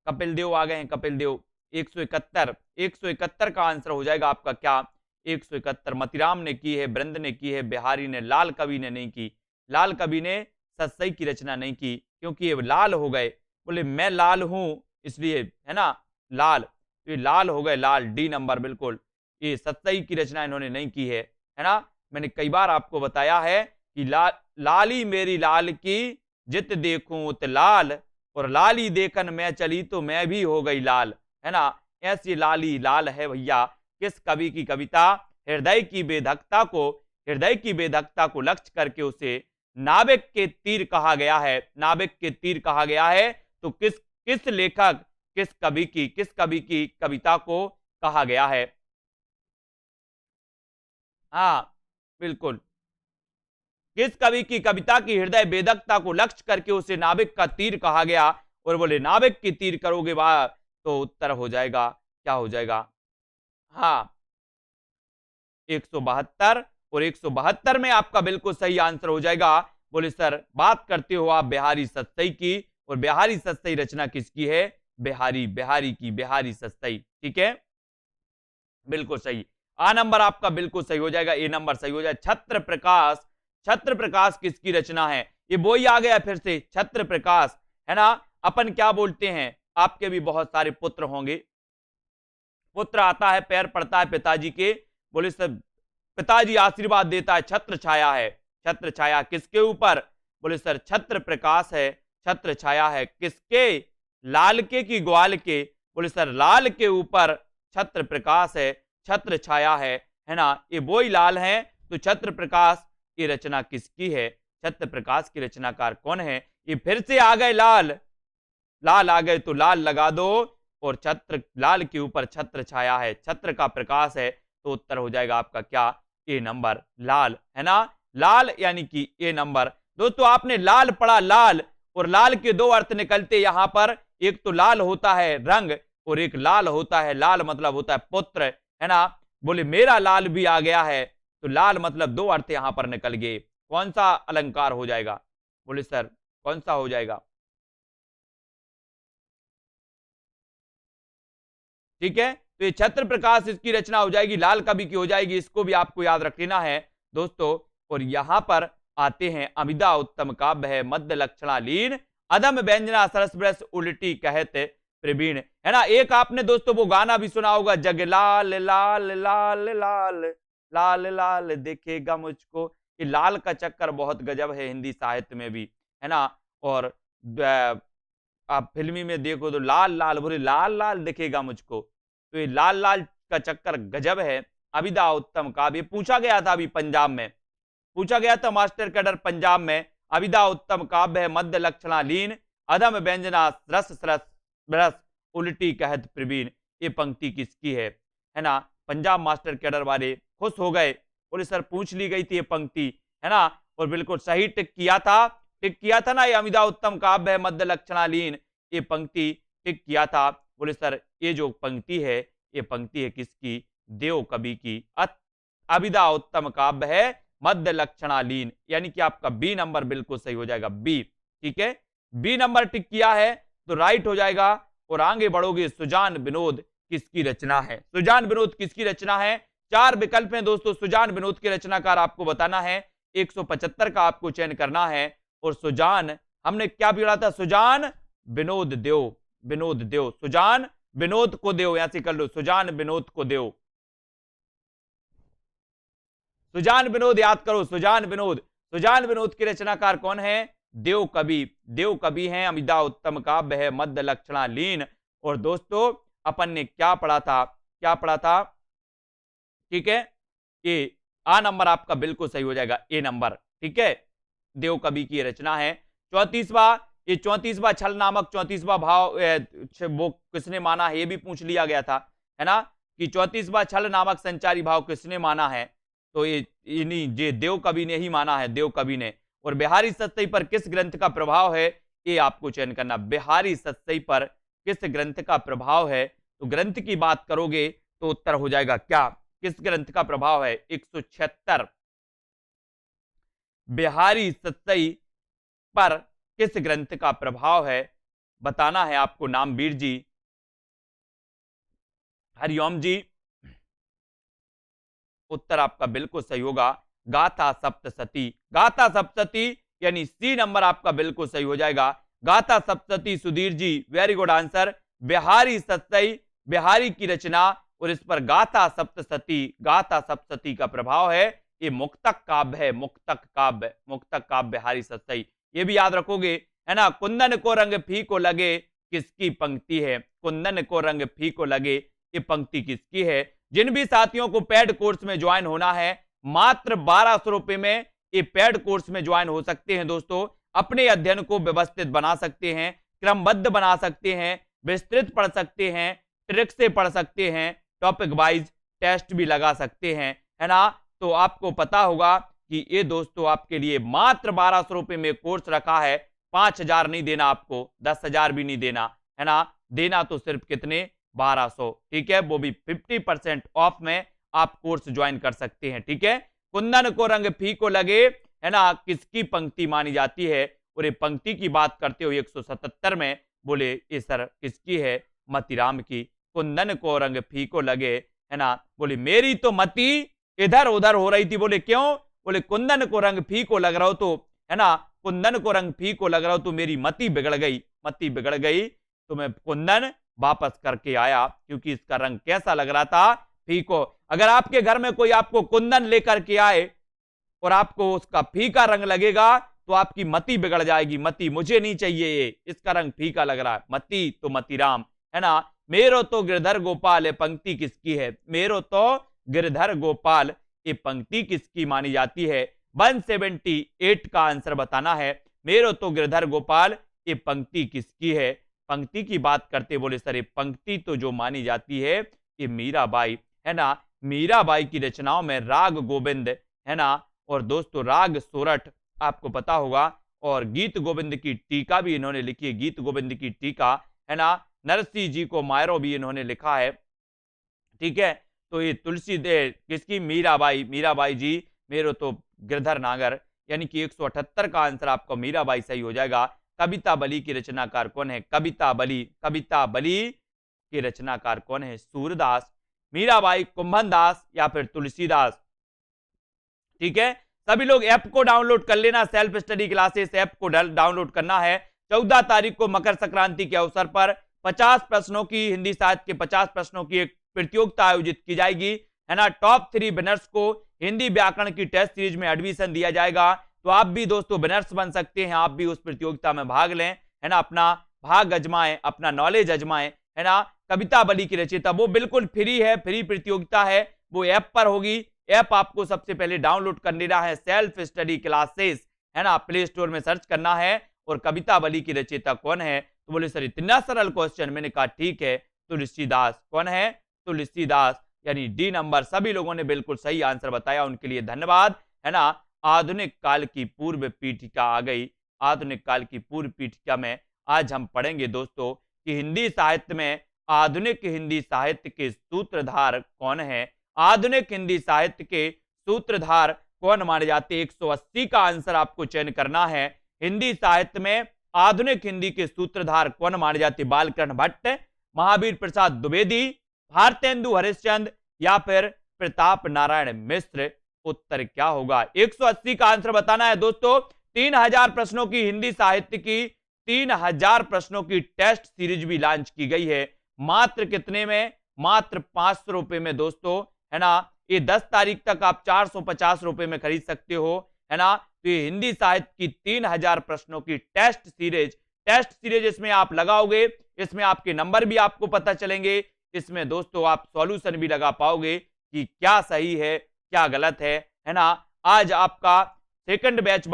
कपिल देव आ गए हैं। कपिल देव 171 का आंसर हो जाएगा आपका क्या? 171। मतिराम ने की है, बृंद ने की है, बिहारी ने, लाल कवि ने नहीं की। लाल कवि ने सतसई की रचना नहीं की क्योंकि ये लाल हो गए, बोले मैं लाल हूं इसलिए, है ना, लाल, तो ये लाल हो गए, लाल। डी नंबर बिल्कुल। ये सतसई की रचना इन्होंने नहीं की है ना। मैंने कई बार आपको बताया है कि लाली मेरी लाल की, जित देखूं उत लाल, और लाली देखन मैं चली तो मैं भी हो गई लाल, है ना। ऐसी लाली लाल है भैया। किस कवि की कविता? हृदय की बेधकता को लक्ष्य करके उसे नाविक के तीर कहा गया है। नाविक के तीर कहा गया है, तो किस लेखक, किस कवि की कविता को कहा गया है? हाँ बिल्कुल, किस कवि की कविता की हृदय बेधकता को लक्ष्य करके उसे नाविक का तीर कहा गया? और बोले नाविक की तीर करोगे बात तो उत्तर हो जाएगा, क्या हो जाएगा? हाँ 172, और 172 में आपका बिल्कुल सही आंसर हो जाएगा। बोले सर बात करते हो आप बिहारी सतसई की, और बिहारी सतसई रचना किसकी है? बिहारी सतसई। ठीक है, बिल्कुल सही। आ नंबर आपका बिल्कुल सही हो जाएगा, ए नंबर सही हो जाए। छत्र प्रकाश किसकी रचना है? ये वही आ गया फिर से, छत्र प्रकाश, है ना। अपन क्या बोलते हैं, आपके भी बहुत सारे पुत्र होंगे। पुत्र आता है, पैर पड़ता है पिताजी के, बोले सब पिताजी आशीर्वाद देता है, छत्र छाया है। छत्र छाया किसके ऊपर? बोले सर छत्र प्रकाश है। छत्र छाया है किसके? लाल के की ग्वाल के? बोले सर लाल के ऊपर छत्र प्रकाश है, छत्र छाया है ना। ये वही लाल है, तो छत्र प्रकाश की रचना किसकी है? छत्र प्रकाश की रचनाकार कौन है? ये फिर से आ गए लाल आ गए, तो लाल लगा दो, और छत्र, लाल के ऊपर छत्र छाया है, छत्र का प्रकाश है, तो उत्तर हो जाएगा आपका क्या? ए नंबर, लाल, है ना। लाल यानी कि ए नंबर। दोस्तों आपने लाल पढ़ा, लाल, और लाल के दो अर्थ निकलते यहां पर। एक तो लाल होता है रंग, और एक लाल होता है, लाल मतलब होता है पुत्र, है ना। बोले मेरा लाल भी आ गया है, तो लाल मतलब दो अर्थ यहां पर निकल गए। कौन सा अलंकार हो जाएगा? बोले सर कौन सा हो जाएगा? ठीक है, तो ये छत्र प्रकाश इसकी रचना हो जाएगी, लाल कवि की हो जाएगी। इसको भी आपको याद रख लेना है दोस्तों। और यहां पर आते हैं, अमिदा उत्तम काव्य है, मध्य लक्षणा लीन, अदम व्यंजना सरस ब्रस उल्टी कहते प्रवीण, है ना। एक आपने दोस्तों वो गाना भी सुना होगा, जग लाल लाल लाल लाल लाल लाल देखेगा मुझको। ये लाल का चक्कर बहुत गजब है हिंदी साहित्य में भी, है ना। और आप फिल्मी में देखो तो लाल लाल, बोले लाल लाल दिखेगा मुझको, तो ये लाल लाल का चक्कर गजब है। अभिदा उत्तम काव्य पूछा गया था, अभी पंजाब में पूछा गया था, मास्टर कैडर पंजाब में। अभिदा उत्तम काव्य है, मध्य लक्षणालीन, अधम व्यंजना रस सरस रस, उल्टी कहत प्रवीण। ये पंक्ति किसकी है ना। पंजाब मास्टर कैडर वाले खुश हो गए, बोले सर पूछ ली गई थी ये पंक्ति, है ना। और बिल्कुल सही टिक किया था ना, ये अमिदा उत्तम काव्य है मध्य लक्षणालीन, ये पंक्ति टिक किया था। बोले सर ये जो पंक्ति है, ये पंक्ति है किसकी, देव कवि की। अभिदा उत्तम काव्य है मध्य लक्षणालीन, यानी कि आपका बी नंबर बिल्कुल सही हो जाएगा, बी। ठीक है, बी नंबर टिक किया है तो राइट हो जाएगा। और आगे बढ़ोगे, सुजान विनोद किसकी रचना है, सुजान विनोद किसकी रचना है। 4 विकल्प हैं दोस्तों, सुजान विनोद के रचनाकार आपको बताना है, 175 का आपको चयन करना है। और सुजान हमने क्या पढ़ा था, सुजान विनोद देव, विनोद देव, सुजान विनोद को देव, यहां से कर लो, सुजान विनोद को देव, सुजान विनोद याद करो, सुजान विनोद। सुजान विनोद के रचनाकार कौन है, देव कवि, देव कवि हैं। अमिदा उत्तम काव्य है मध्य लक्षणालीन। और दोस्तों अपन ने क्या पढ़ा था, ठीक है, ये आ नंबर आपका बिल्कुल सही हो जाएगा, ए नंबर। ठीक है, देव कवि की रचना है। 34वां छल नामक 34वां भाव वो किसने माना है, ये भी पूछ लिया गया था, है ना, कि 34वां छल नामक संचारी भाव किसने माना है, तो ये देव कवि ने ही माना है, देव कवि ने। और बिहारी सत्सई पर किस ग्रंथ का प्रभाव है, ये आपको चयन करना, बिहारी सत्सई पर किस ग्रंथ का प्रभाव है। तो ग्रंथ की बात करोगे तो उत्तर हो जाएगा क्या, किस ग्रंथ का प्रभाव है, 176 बिहारी सत्सई पर किस ग्रंथ का प्रभाव है, बताना है आपको। नामवीर जी, हरिओम जी, उत्तर आपका बिल्कुल सही होगा, गाथा सप्तशती, गाथा सप्तशती, यानी सी नंबर आपका बिल्कुल सही हो जाएगा, Gatha Saptashati. Sudhir ji very good answer, Bihari Satsai, Bihari की रचना, और इस पर गाथा सप्तशती, गाथा सप्तशती का प्रभाव है। ये मुक्तक काव्य है, मुक्तक काव्य, मुक्तक काव्य बिहारी सत्सई, ये भी याद रखोगे, है ना। कुंदन को रंग फीको लगे किसकी पंक्ति है, कुंदन को रंग फीको लगे, ये पंक्ति किसकी है। जिन भी साथियों को पेड कोर्स में ज्वाइन होना है, मात्र 1200 रुपए में ये पेड कोर्स में ज्वाइन हो सकते हैं दोस्तों। अपने अध्ययन को व्यवस्थित बना सकते हैं, क्रमबद्ध बना सकते हैं, विस्तृत पढ़ सकते हैं, ट्रिक से पढ़ सकते हैं, टॉपिक वाइज टेस्ट भी लगा सकते हैं, है ना। तो आपको पता होगा कि ये दोस्तों आपके लिए मात्र 1200 रुपए में कोर्स रखा है। 5000 नहीं देना आपको, 10,000 भी नहीं देना, है ना। देना तो सिर्फ कितने, 1200। ठीक है, वो भी 50% ऑफ में आप कोर्स ज्वाइन कर सकते हैं। ठीक है, कुंदन को रंग फीको लगे, है ना, किसकी पंक्ति मानी जाती है। और ये पंक्ति की बात करते हुए 177 में बोले ये सर किसकी है, मतीराम की। कुंदन को रंग फीको लगे, है ना, बोले मेरी तो मती इधर उधर हो रही थी। बोले क्यों, बोले कुंदन को रंग फीको लग रहा हो तो, है ना, कुंदन को रंग फीको लग रहा हो तो मेरी मती बिगड़ गई, मती बिगड़ गई, तो मैं कुंदन वापस करके आया क्योंकि इसका रंग कैसा लग रहा था, फीको। अगर आपके घर में कोई आपको कुंदन लेकर के आए और आपको उसका फीका रंग लगेगा तो आपकी मति बिगड़ जाएगी, मति मुझे नहीं चाहिए, ये इसका रंग फीका लग रहा है, मति तो मतीराम, है ना। मेरो तो गिरधर गोपाल, ये पंक्ति किसकी है, मेरो तो गिरधर गोपाल, ये पंक्ति किसकी मानी जाती है। 178 का आंसर बताना है, मेरो तो गिरधर गोपाल, ये पंक्ति किसकी है। पंक्ति की बात करते बोले सर ये पंक्ति तो जो मानी जाती है ये मीराबाई, है ना। मीराबाई की रचनाओं में राग गोविंद, है ना, और दोस्तों राग सोरठ आपको पता होगा, और गीत गोविंद की टीका भी इन्होंने लिखी है, गीत गोविंद की टीका, है ना। नरसिंह जी को मायरो भी इन्होंने लिखा है। ठीक है, तो ये तुलसी दे किसकी, मीराबाई, मीराबाई जी। मेरो तो गिरधर नागर, यानी कि 178 का आंसर आपको मीराबाई सही हो जाएगा। कविता बली की रचनाकार कौन है, कविता बली, कविता बली के रचनाकार कौन है, सूरदास, मीराबाई, कुंभन दास या फिर तुलसीदास। ठीक है, सभी लोग ऐप को डाउनलोड कर लेना, सेल्फ स्टडी क्लासेस ऐप को डाउनलोड करना है। 14 तारीख को मकर संक्रांति के अवसर पर 50 प्रश्नों की, हिंदी साहित्य के 50 प्रश्नों की एक प्रतियोगिता आयोजित की जाएगी, है ना। टॉप 3 विनर्स को हिंदी व्याकरण की टेस्ट सीरीज में एडमिशन दिया जाएगा। तो आप भी दोस्तों विनर्स बन सकते हैं, आप भी उस प्रतियोगिता में भाग लें, है ना, अपना भाग अजमाएं, अपना नॉलेज अजमाएं, है ना। कविता बली की रचयिता, वो बिल्कुल फ्री है, फ्री प्रतियोगिता है, वो ऐप पर होगी। ऐप आपको सबसे पहले डाउनलोड कर लेना है, सेल्फ स्टडी क्लासेस, है ना, प्ले स्टोर में सर्च करना है। और कविता बली की रचयिता कौन है? तो बोले सर इतना सरल क्वेश्चन। मैंने कहा ठीक है, तुलसीदास। कौन है? तुलसीदास, यानी डी नंबर। सभी लोगों ने बिल्कुल सही आंसर बताया, उनके लिए धन्यवाद, है ना। आधुनिक काल की पूर्व पीठिका आ गई। आधुनिक काल की पूर्व पीठिका में आज हम पढ़ेंगे दोस्तों कि हिंदी साहित्य में आधुनिक हिंदी साहित्य के सूत्रधार कौन है। आधुनिक हिंदी साहित्य के सूत्रधार कौन माने जाते हैं? 180 का आंसर आपको चयन करना है। हिंदी साहित्य में आधुनिक हिंदी के सूत्रधार कौन माने जाते? बालकृष्ण भट्ट, महावीर प्रसाद द्विवेदी, भारतेंदु हरिश्चंद्र या फिर प्रताप नारायण मिश्र। उत्तर क्या होगा? 180 का आंसर बताना है दोस्तों। 3000 प्रश्नों की हिंदी साहित्य की 3000 प्रश्नों की टेस्ट सीरीज भी लॉन्च की गई है। मात्र कितने में? मात्र 500 रुपए में दोस्तों, है ना। ये 10 तारीख तक आप 450 रुपए में खरीद सकते हो, है ना। तो ये हिंदी साहित्य की 3000 प्रश्नों की टेस्ट सीरीज इसमें आप लगाओगे, इसमें आपके नंबर भी आपको पता चलेंगे, इसमें दोस्तों आप सॉल्यूशन भी लगा पाओगे कि क्या सही है क्या गलत है ना। आज आपका सेकंड बैच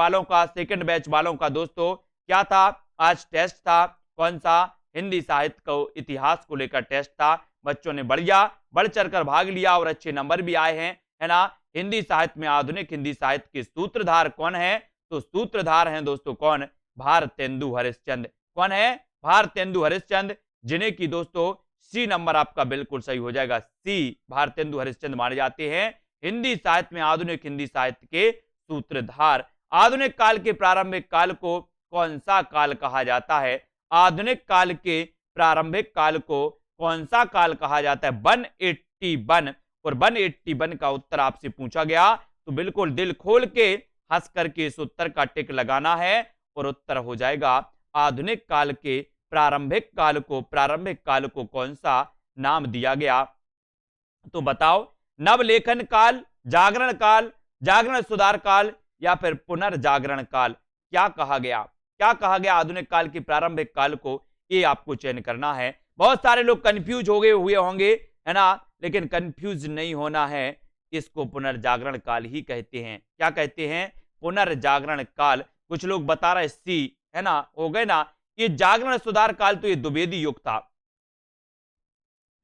वालों का दोस्तों क्या था? आज टेस्ट था। कौन सा? हिंदी साहित्य को इतिहास को लेकर टेस्ट था। बच्चों ने बढ़ चढ़कर भाग लिया और अच्छे नंबर भी आए हैं, है ना। हिंदी साहित्य में आधुनिक हिंदी साहित्य के सूत्रधार कौन है? तो सूत्रधार हैं दोस्तों कौन? भारतेंदु हरिश्चंद्र। कौन है? भारतेंदु हरिश्चंद्र, जिन्हें की दोस्तों सी नंबर आपका बिल्कुल सही हो जाएगा। सी, भारतेंदु हरिश्चंद्र माने जाते हैं हिंदी साहित्य में आधुनिक हिंदी साहित्य के सूत्रधार। आधुनिक काल के प्रारंभिक काल को कौन सा काल कहा जाता है? आधुनिक काल के प्रारंभिक काल को कौन सा काल कहा जाता है? 181। और 181 का उत्तर आपसे पूछा गया तो बिल्कुल दिल खोल के हंस करके इस उत्तर का टिक लगाना है और उत्तर हो जाएगा आधुनिक काल के प्रारंभिक काल को कौन सा नाम दिया गया? तो बताओ, नवलेखन काल, जागरण काल, जागरण सुधार काल या फिर पुनर्जागरण काल। क्या कहा गया? क्या कहा गया आधुनिक काल के प्रारंभिक काल को? ये आपको चयन करना है। बहुत सारे लोग कंफ्यूज हुए होंगे, है ना, लेकिन कंफ्यूज नहीं होना है। इसको पुनर्जागरण काल ही कहते हैं। क्या कहते हैं? पुनर्जागरण काल। कुछ लोग बता रहे सी, है ना, हो गए ना। ये जागरण सुधार काल तो ये द्विवेदी युग था।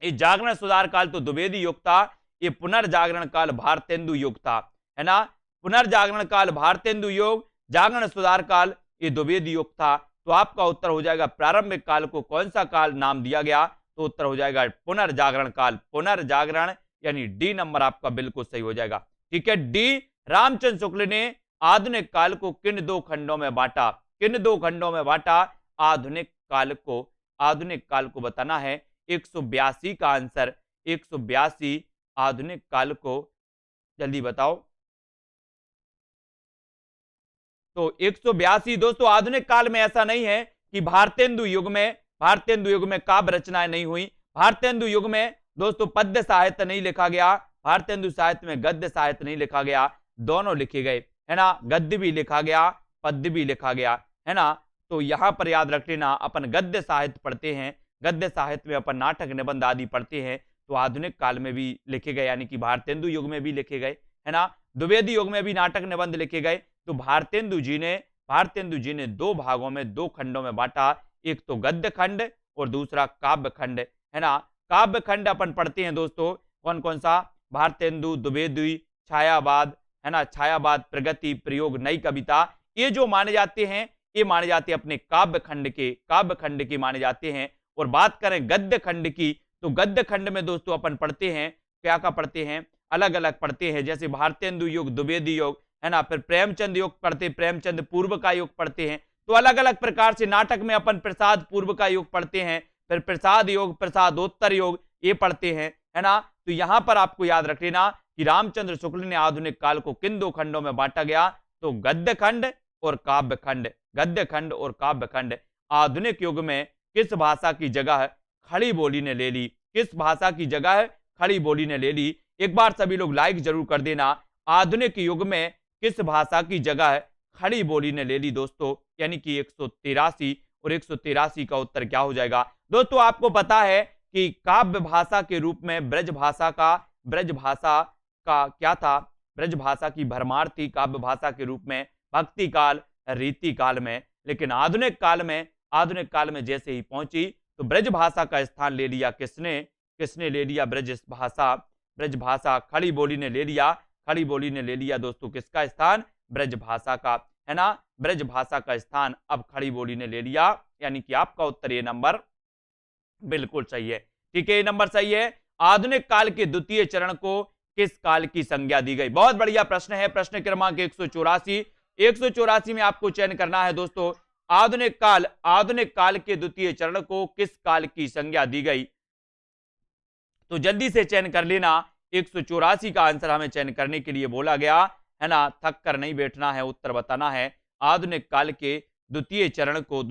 ये जागरण सुधार काल तो द्विवेदी युग था। ये पुनर्जागरण काल भारतेंदु युग था, है ना। पुनर्जागरण काल भारतेंदु युग, जागरण सुधार काल ये द्विवेदी युग था। तो आपका उत्तर हो जाएगा प्रारंभिक काल को कौन सा काल नाम दिया गया? तो उत्तर हो जाएगा पुनर्जागरण काल। पुनर्जागरण यानी डी नंबर आपका बिल्कुल सही हो जाएगा। ठीक है, डी। रामचंद्र शुक्ल ने आधुनिक काल को किन 2 खंडों में बांटा? किन 2 खंडों में बांटा आधुनिक काल को बताना है। 182 का आंसर, 182 आधुनिक काल को जल्दी बताओ। तो 182 दोस्तों, आधुनिक काल में ऐसा नहीं है कि भारतेंदु युग में काव्य रचनाएं नहीं हुई। भारतेंदु युग में दोस्तों पद्य साहित्य नहीं लिखा गया। भारतेंदु साहित्य में गद्य साहित्य नहीं लिखा गया, दोनों लिखे गए, है ना। गद्य भी लिखा गया, पद्य भी लिखा गया, है ना। तो यहां पर याद रख लेना, अपन गद्य साहित्य पढ़ते हैं, गद्य साहित्य में अपन नाटक निबंध आदि पढ़ते हैं, तो आधुनिक काल में भी लिखे गए, यानी कि भारतेंदु युग में भी लिखे गए, है ना। द्विवेदी युग में भी नाटक निबंध लिखे गए। तो भारतेंदु जी ने 2 भागों में, 2 खंडों में बांटा। एक तो गद्य खंड और दूसरा काव्य खंड, है ना। काव्य खंड अपन पढ़ते हैं दोस्तों कौन कौन सा? भारतेंदु, द्विवेदी, छायावाद, है ना, छायावाद, प्रगति, प्रयोग, नई कविता। ये जो माने जाते हैं, ये माने जाते हैं अपने काव्य खंड के माने जाते हैं। और बात करें गद्य खंड की, तो गद्य खंड में दोस्तों अपन पढ़ते हैं, क्या पढ़ते हैं? अलग अलग पढ़ते हैं, जैसे भारतेंदु युग, द्विवेदी युग, है ना, फिर प्रेमचंद युग पढ़ते, प्रेमचंद पूर्व का युग पढ़ते हैं। तो अलग अलग प्रकार से नाटक में अपन प्रसाद पूर्व का युग पढ़ते हैं, फिर प्रसाद योग, प्रसादोत्तर योग ये पढ़ते हैं, है ना। तो यहां पर आपको याद रख लेना कि रामचंद्र शुक्ल ने आधुनिक काल को किन 2 खंडों में बांटा गया? तो गद्य खंड और काव्य खंड। गद्य खंड और काव्य खंड। आधुनिक युग में किस भाषा की जगह खड़ी बोली ने ले ली? किस भाषा की जगह खड़ी बोली ने ले ली? एक बार सभी लोग लाइक जरूर कर देना। आधुनिक युग में किस भाषा की जगह खड़ी बोली ने ले ली दोस्तों, यानी कि 183, और 183 का उत्तर क्या हो जाएगा दोस्तों। आपको पता है कि काव्य भाषा के रूप में ब्रज भाषा का क्या था, ब्रज भाषा की भरमार थी काव्य भाषा के रूप में भक्ति काल रीति काल में, लेकिन आधुनिक काल में जैसे ही पहुंची तो ब्रज भाषा का स्थान ले लिया किसने ले लिया, ब्रज भाषा खड़ी बोली ने ले लिया दोस्तों किसका स्थान, ब्रज भाषा का, है ना, ब्रज भाषा का स्थान अब खड़ी बोली ने ले लिया, यानी कि आपका उत्तर ये नंबर बिल्कुल सही है। ठीक है, ये नंबर सही है। आधुनिक काल के द्वितीय चरण को किस काल की संज्ञा दी गई, बहुत बढ़िया प्रश्न है। प्रश्न क्रमांक 184 में आपको चयन करना है दोस्तों, आधुनिक काल के द्वितीय चरण को किस काल की संज्ञा दी गई, तो जल्दी से चयन कर लेना। 184 का आंसर हमें चयन करने के लिए बोला गया है ना, थक कर नहीं बैठना है, उत्तर बताना है। आधुनिक काल के द्वितीय चरण को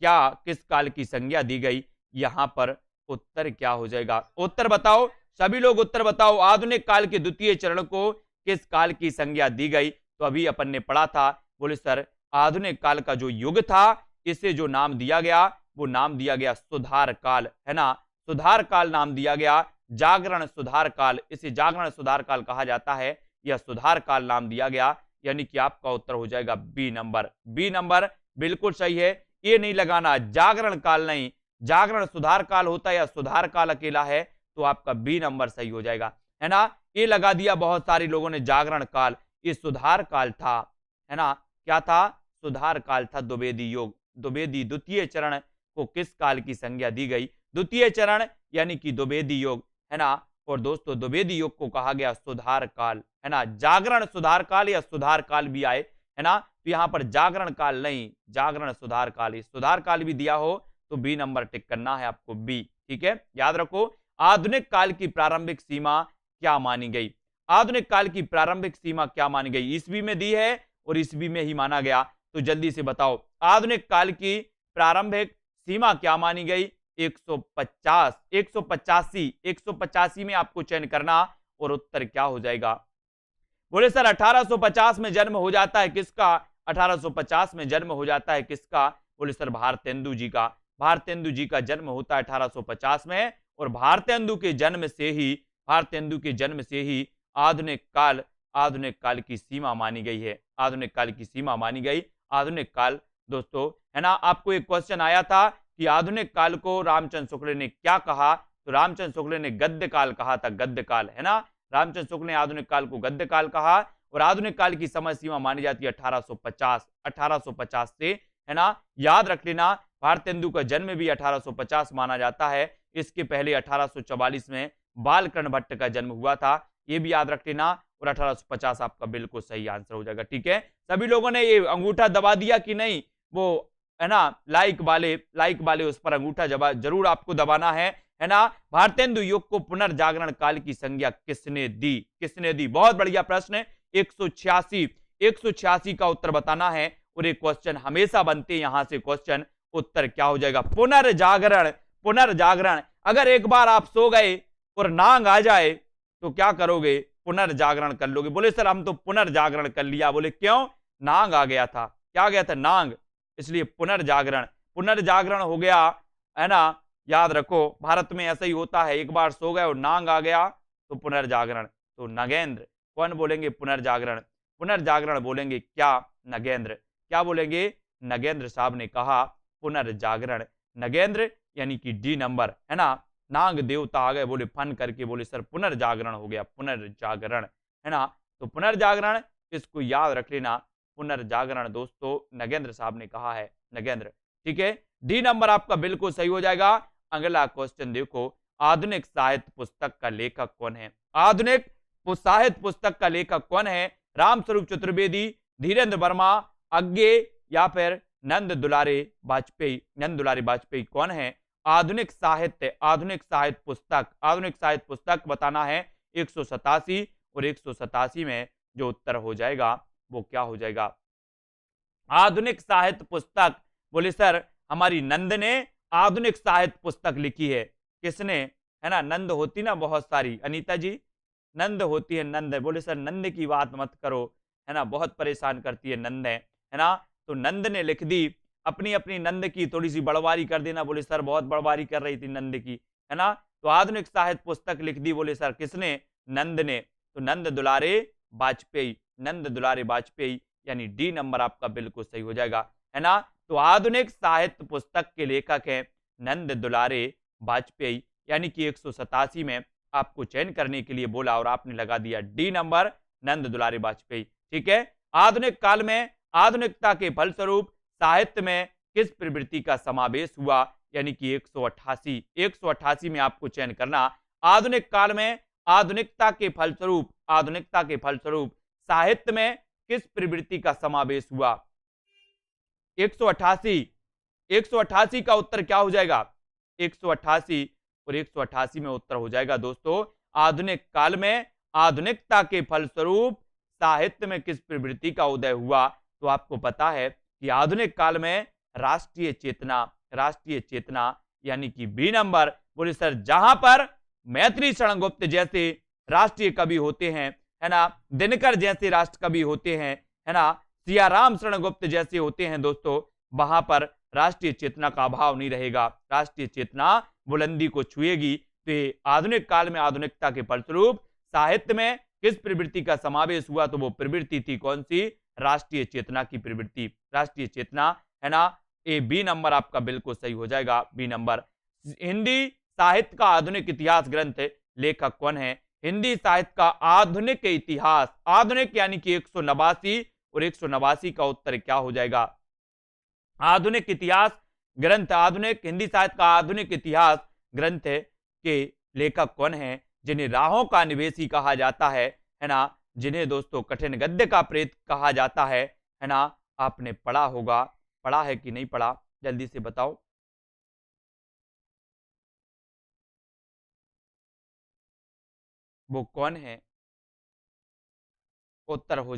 क्या किस काल की संज्ञा दी गई, यहां पर उत्तर क्या हो जाएगा, उत्तर बताओ सभी लोग, उत्तर बताओ। आधुनिक काल के द्वितीय चरण को किस काल की संज्ञा दी गई, तो अभी अपन ने पढ़ा था, बोले सर आधुनिक काल का जो युग था इसे जो नाम दिया गया वो नाम दिया गया सुधार काल, है ना, सुधार काल नाम दिया गया, जागरण सुधार काल, इसे जागरण सुधार काल कहा जाता है, यह सुधार काल नाम दिया गया, यानी कि आपका उत्तर हो जाएगा बी नंबर बिल्कुल सही है। ये नहीं लगाना जागरण काल नहीं, जागरण सुधार काल होता है या सुधार काल अकेला है, तो आपका बी नंबर सही हो जाएगा, है ना। ये लगा दिया बहुत सारे लोगों ने जागरण काल, ये सुधार काल था, है ना, क्या था, सुधार काल था। द्विवेदी द्वितीय चरण को किस काल की संज्ञा दी गई, द्वितीय चरण यानी कि द्विवेदी योग, है ना, और दोस्तों द्विवेदी योग को कहा गया सुधार काल, है ना, जागरण सुधार काल या सुधार काल भी आए, है ना, तो यहां पर जागरण काल नहीं, जागरण सुधार काल, सुधार काल भी दिया हो तो बी नंबर टिक करना है आपको, बी। ठीक है, याद रखो। आधुनिक काल की प्रारंभिक सीमा क्या मानी गई, आधुनिक काल की प्रारंभिक सीमा क्या मानी गई, ईस्वी में दी है और ईस्वी में ही माना गया, तो जल्दी से बताओ आधुनिक काल की प्रारंभिक सीमा क्या मानी गई, 185 में आपको चयन करना, और उत्तर क्या हो जाएगा, बोले सर 1850 में जन्म हो जाता है किसका, 1850 में जन्म हो जाता है किसका, बोले सर भारतेंदु जी का, भारतेंदु जी का जन्म होता है 1850 में, और भारतेंदु के जन्म से ही आधुनिक काल की सीमा मानी गई है, आधुनिक काल की सीमा मानी गई। आधुनिक काल दोस्तों, है ना, आपको एक क्वेश्चन आया था कि आधुनिक काल को रामचंद्र शुक्ल ने क्या कहा, तो रामचंद्र शुक्ल ने गद्य काल कहा था, गद्य काल, है ना, रामचंद्र शुक्ल ने आधुनिक काल को गद्य काल कहा, और आधुनिक काल की समय सीमा मानी जाती है 1850 से, है ना, याद रख लेना। भारतेंदु का जन्म भी 1850 माना जाता है, इसके पहले 1844 में बालकृष्ण भट्ट का जन्म हुआ था, ये भी याद रख लेना, और 1850 आपका बिल्कुल सही आंसर हो जाएगा। ठीक है, सभी लोगों ने ये अंगूठा दबा दिया कि नहीं, वो है ना, लाइक वाले उस पर अंगूठा जरूर आपको दबाना है ना। भारतेंदु युग को पुनर्जागरण काल की संज्ञा किसने दी, बहुत बढ़िया प्रश्न। 186 का उत्तर बताना है, और एक क्वेश्चन हमेशा बनते हैं यहां से क्वेश्चन, उत्तर क्या हो जाएगा, पुनर्जागरण। अगर एक बार आप सो गए और नांग आ जाए तो क्या करोगे, पुनर्जागरण कर लोगे, बोले सर हम तो पुनर्जागरण कर लिया, बोले क्यों, नांग आ गया था, क्या आ गया था, नांग, इसलिए पुनर्जागरण हो गया, है ना, याद रखो। भारत में ऐसा ही होता है, एक बार सो गए और नांग आ गया तो पुनर्जागरण, तो नगेंद्र, कौन बोलेंगे पुनर्जागरण बोलेंगे क्या, नगेंद्र, क्या बोलेंगे, नगेंद्र साहब ने कहा पुनर्जागरण, नगेंद्र यानी कि डी नंबर, है ना, नाग देवता आ गए, बोले फन करके, बोले सर पुनर्जागरण हो गया, पुनर्जागरण, है ना, तो पुनर्जागरण, इसको याद रख लेना, पुनर्जागरण दोस्तों नगेंद्र साहब ने कहा है, नगेंद्र। ठीक है, डी नंबर आपका बिल्कुल सही हो जाएगा। अगला क्वेश्चन देखो, आधुनिक साहित्य पुस्तक का लेखक कौन है, आधुनिक साहित्य पुस्तक का लेखक कौन है, रामस्वरूप चतुर्वेदी, धीरेन्द्र वर्मा, अज्ञे, या फिर नंद दुलारे वाजपेयी कौन है। आधुनिक साहित्य पुस्तक बताना है 187, और 187 में जो उत्तर हो जाएगा वो क्या हो जाएगा, आधुनिक साहित्य पुस्तक, बोले सर हमारी नंद ने आधुनिक साहित्य पुस्तक लिखी है, किसने, है ना, नंद होती ना बहुत सारी, अनीता जी नंद होती है, नंद, बोले सर नंद की बात मत करो, है ना, बहुत परेशान करती है नंद है ना। तो नंद ने लिख दी अपनी अपनी नंद की थोड़ी सी बड़वारी कर देना। बोले सर बहुत बड़वारी कर रही थी नंद की, है ना। तो आधुनिक साहित्य पुस्तक लिख दी। बोले सर किसने? नंद ने। तो नंद दुलारे वाजपेयी, नंद दुलारे वाजपेयी, यानी डी नंबर आपका बिल्कुल सही हो जाएगा, है ना। तो आधुनिक साहित्य पुस्तक के लेखक हैं नंद दुलारे वाजपेयी, यानी कि 187 में आपको चयन करने के लिए बोला और आपने लगा दिया डी नंबर, नंद दुलारे वाजपेयी। ठीक है। आधुनिक काल में आधुनिकता के फलस्वरूप साहित्य में किस प्रवृत्ति का समावेश हुआ? यानी कि 188 में आपको चयन करना। आधुनिक काल में आधुनिकता के फलस्वरूप साहित्य में किस प्रवृत्ति का समावेश हुआ? 188 का उत्तर क्या हो जाएगा? 188 और 188 में उत्तर हो जाएगा दोस्तों, आधुनिक काल में आधुनिकता के फलस्वरूप साहित्य में किस प्रवृत्ति का उदय हुआ? तो आपको पता है कि आधुनिक काल में राष्ट्रीय चेतना यानी कि बी नंबर। बोले सर जहां पर मैत्री शरण गुप्त जैसे राष्ट्रीय कवि होते हैं, है ना, दिनकर जैसे राष्ट्र कवि होते हैं, है ना, सियाराम शरण गुप्त जैसे होते हैं दोस्तों, वहां पर राष्ट्रीय चेतना का अभाव नहीं रहेगा, राष्ट्रीय चेतना बुलंदी को छुएगी। तो आधुनिक काल में आधुनिकता के फलस्वरूप साहित्य में किस प्रवृत्ति का समावेश हुआ? तो वो प्रवृत्ति थी कौन सी? राष्ट्रीय चेतना की प्रवृत्ति, राष्ट्रीय चेतना, है ना। ए बी नंबर आपका बिल्कुल सही हो जाएगा, बी नंबर। हिंदी साहित्य का आधुनिक इतिहास ग्रंथ लेखक कौन है? हिंदी साहित्य का आधुनिक इतिहास, आधुनिक यानी कि 189 और 189 का उत्तर क्या हो जाएगा? आधुनिक इतिहास ग्रंथ, आधुनिक हिंदी साहित्य का आधुनिक इतिहास ग्रंथ के लेखक कौन है? जिन्हें राहों का निवेशी कहा जाता है ना, जिन्हें दोस्तों कठिन गद्य का प्रेत कहा जाता है ना। आपने पढ़ा होगा, पढ़ा है कि नहीं पढ़ा? जल्दी से बताओ। वो कौन है? उत्तर हो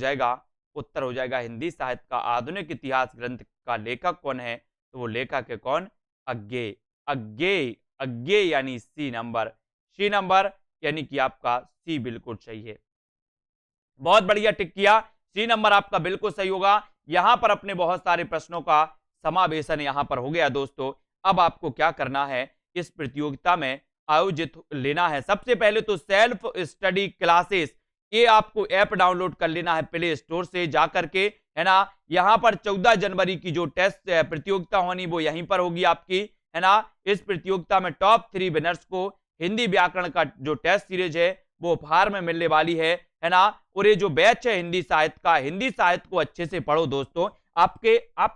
जाएगा हिंदी साहित्य का आधुनिक इतिहास ग्रंथ का लेखक कौन है? तो वो लेखक है कौन? अज्ञे यानी सी नंबर, यानी कि आपका सी बिल्कुल सही है। बहुत बढ़िया टिक किया, सी नंबर आपका बिल्कुल सही होगा। यहां पर अपने बहुत सारे प्रश्नों का समावेशन यहां पर हो गया दोस्तों। अब आपको क्या करना है, इस प्रतियोगिता में आयोजित लेना है। सबसे पहले तो सेल्फ स्टडी क्लासेस, ये आपको ऐप डाउनलोड कर लेना है प्ले स्टोर से जाकर के, है ना। यहां पर 14 जनवरी की जो टेस्ट प्रतियोगिता होनी वो यहीं पर होगी आपकी, है ना। इस प्रतियोगिता में टॉप 3 विनर्स को हिंदी व्याकरण का जो टेस्ट सीरीज है वो उपहार में मिलने वाली है ना। और ये जो बैच है हिंदी साहित्य का, हिंदी साहित्य को अच्छे से पढ़ो दोस्तों। आप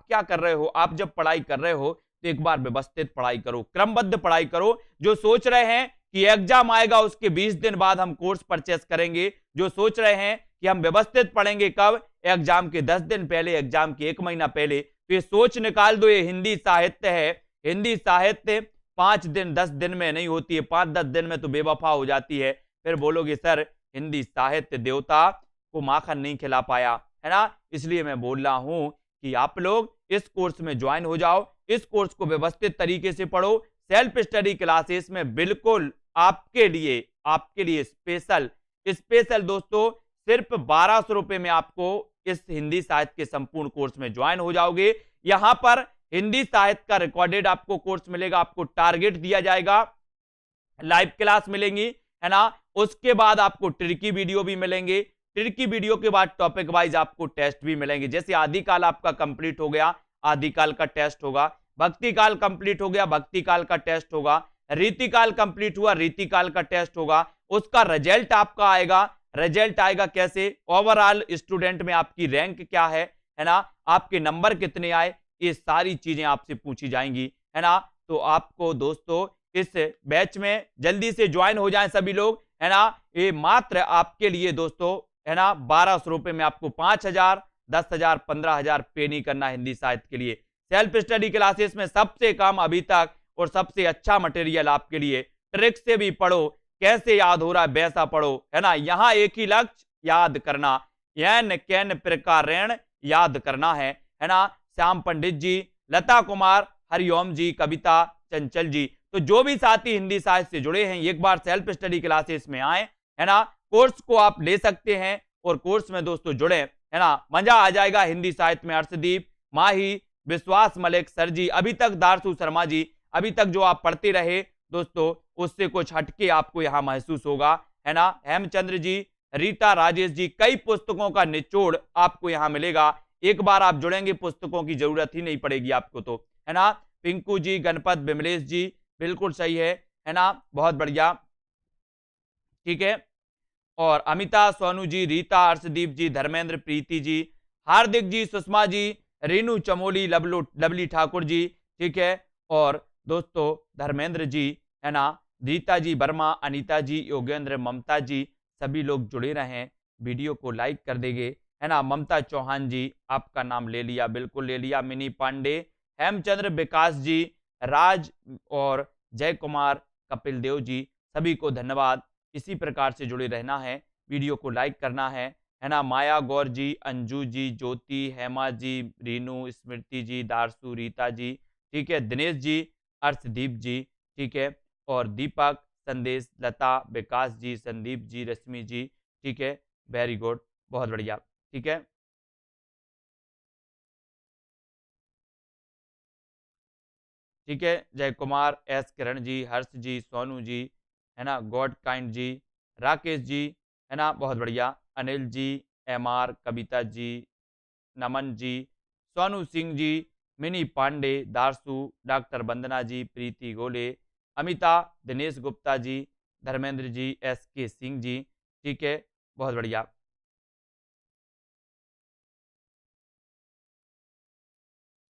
क्या कर रहे हो? आप जब पढ़ाई कर रहे हो तो एक बार व्यवस्थित पढ़ाई करो, क्रमबद्ध पढ़ाई करो। जो सोच रहे हैं कि एग्जाम आएगा उसके 20 दिन बाद हम कोर्स परचेस करेंगे, जो सोच रहे हैं कि हम व्यवस्थित पढ़ेंगे कब? एग्जाम के 10 दिन पहले, एग्जाम के 1 महीना पहले, तो ये सोच निकाल दो। ये हिंदी साहित्य है, हिंदी साहित्य 5 दिन 10 दिन में नहीं होती है, 5-10 दिन में तो बेवफा हो जाती है। फिर बोलोगे सर हिंदी साहित्य देवता को माखन नहीं खिला पाया, है ना। इसलिए मैं बोल रहा हूं कि आप लोग इस कोर्स में ज्वाइन हो जाओ, इस कोर्स को व्यवस्थित तरीके से पढ़ो। सेल्फ स्टडी क्लासेस में बिल्कुल आपके लिए स्पेशल दोस्तों सिर्फ 1200 रुपए में आपको इस हिंदी साहित्य के संपूर्ण कोर्स में ज्वाइन हो जाओगे। यहां पर हिंदी साहित्य का रिकॉर्डेड आपको कोर्स मिलेगा, आपको टारगेट दिया जाएगा, लाइव क्लास मिलेंगी, है ना। उसके बाद आपको ट्रिकी वीडियो भी मिलेंगे, ट्रिकी वीडियो के बाद टॉपिक वाइज आपको टेस्ट भी मिलेंगे। जैसे आदिकाल आपका कंप्लीट हो गया, आदिकाल का टेस्ट होगा, भक्तिकाल कंप्लीट हो गया, भक्तिकाल का टेस्ट होगा, रीतिकाल कंप्लीट हुआ, रीतिकाल का टेस्ट होगा, उसका रिजल्ट आपका आएगा। रिजल्ट आएगा कैसे? ओवरऑल स्टूडेंट में आपकी रैंक क्या है ना, आपके नंबर कितने आए, ये सारी चीजें आपसे पूछी जाएंगी, है ना। तो आपको दोस्तों इस बैच में जल्दी से ज्वाइन हो जाएं सभी लोग, है ना। ये मात्र आपके लिए दोस्तों, है ना, 1200 रुपए में आपको 5000, 10,000, 15,000 पे नहीं करना हिंदी साहित्य के लिए। सेल्फ स्टडी क्लासेस में सबसे कम अभी तक और सबसे अच्छा मटेरियल आपके लिए। ट्रिक से भी पढ़ो, कैसे याद हो रहा है वैसा पढ़ो, है ना। यहां एक ही लक्ष्य, याद करना, यन कैन प्रकारेण याद करना है ना। श्याम पंडित जी, लता कुमार, हरिओम जी, कविता चंचल जी, तो जो भी साथी हिंदी साहित्य से जुड़े हैं एक बार सेल्फ स्टडी क्लासेस में आए, है ना। कोर्स को आप ले सकते हैं और कोर्स में दोस्तों जुड़े, है ना, मजा आ जाएगा हिंदी साहित्य में। अर्शदीप, माही, विश्वास मलिक सर जी, अभी तक दारसू शर्मा जी, अभी तक जो आप पढ़ते रहे दोस्तों उससे कुछ हटके आपको यहाँ महसूस होगा, है ना। हेमचंद्र जी, रीता राजेश जी, कई पुस्तकों का निचोड़ आपको यहाँ मिलेगा। एक बार आप जुड़ेंगे पुस्तकों की जरूरत ही नहीं पड़ेगी आपको तो, है ना। पिंकू जी, गणपत बिमलेश जी, बिल्कुल सही है ना, बहुत बढ़िया, ठीक है। और अमिता, सोनू जी, रीता, अर्शदीप जी, धर्मेंद्र, प्रीति जी, हार्दिक जी, सुषमा जी, रेनू चमोली, लवली ठाकुर जी, ठीक है। और दोस्तों धर्मेंद्र जी, है ना, रीता जी वर्मा, अनीता जी, योगेंद्र, ममता जी, सभी लोग जुड़े रहें, वीडियो को लाइक कर देंगे, है ना। ममता चौहान जी, आपका नाम ले लिया, बिल्कुल ले लिया। मिनी पांडे, हेमचंद्र, विकास जी, राज और जय कुमार, कपिल देव जी, सभी को धन्यवाद। इसी प्रकार से जुड़े रहना है, वीडियो को लाइक करना है ना। माया गौर जी, अंजू जी, ज्योति, हेमा जी, रीनू, स्मृति जी, दारसू, रीता जी, ठीक है, दिनेश जी, अर्शदीप जी, ठीक है, और दीपक, संदेश, लता, विकास जी, संदीप जी, रश्मि जी, ठीक है, वेरी गुड, बहुत बढ़िया, ठीक है। ठीक है, जय कुमार, एस किरण जी, हर्ष जी, सोनू जी, है ना, गॉड काइंड जी, राकेश जी, है ना, बहुत बढ़िया, अनिल जी, एम आर, कविता जी, नमन जी, सोनू सिंह जी, मिनी पांडे, दारसू, डॉक्टर वंदना जी, प्रीति गोले, अमिता, दिनेश गुप्ता जी, धर्मेंद्र जी, एस के सिंह जी, ठीक है, बहुत बढ़िया।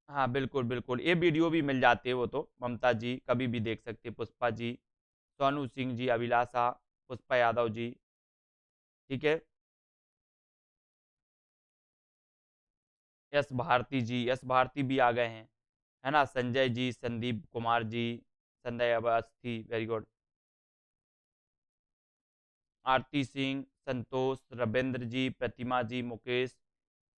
हाँ बिल्कुल बिल्कुल, ये वीडियो भी मिल जाते हैं वो तो, ममता जी कभी भी देख सकते, पुष्पा जी, सोनू सिंह जी, अभिलाषा, पुष्पा यादव जी, ठीक है। यश भारती जी, यश भारती भी आ गए हैं, है ना। Sanjay ji, Sandeep Kumar ji, Sanjay Awasthi, very good. आरती सिंह, संतोष, रविंद्र जी, प्रतिमा जी, मुकेश,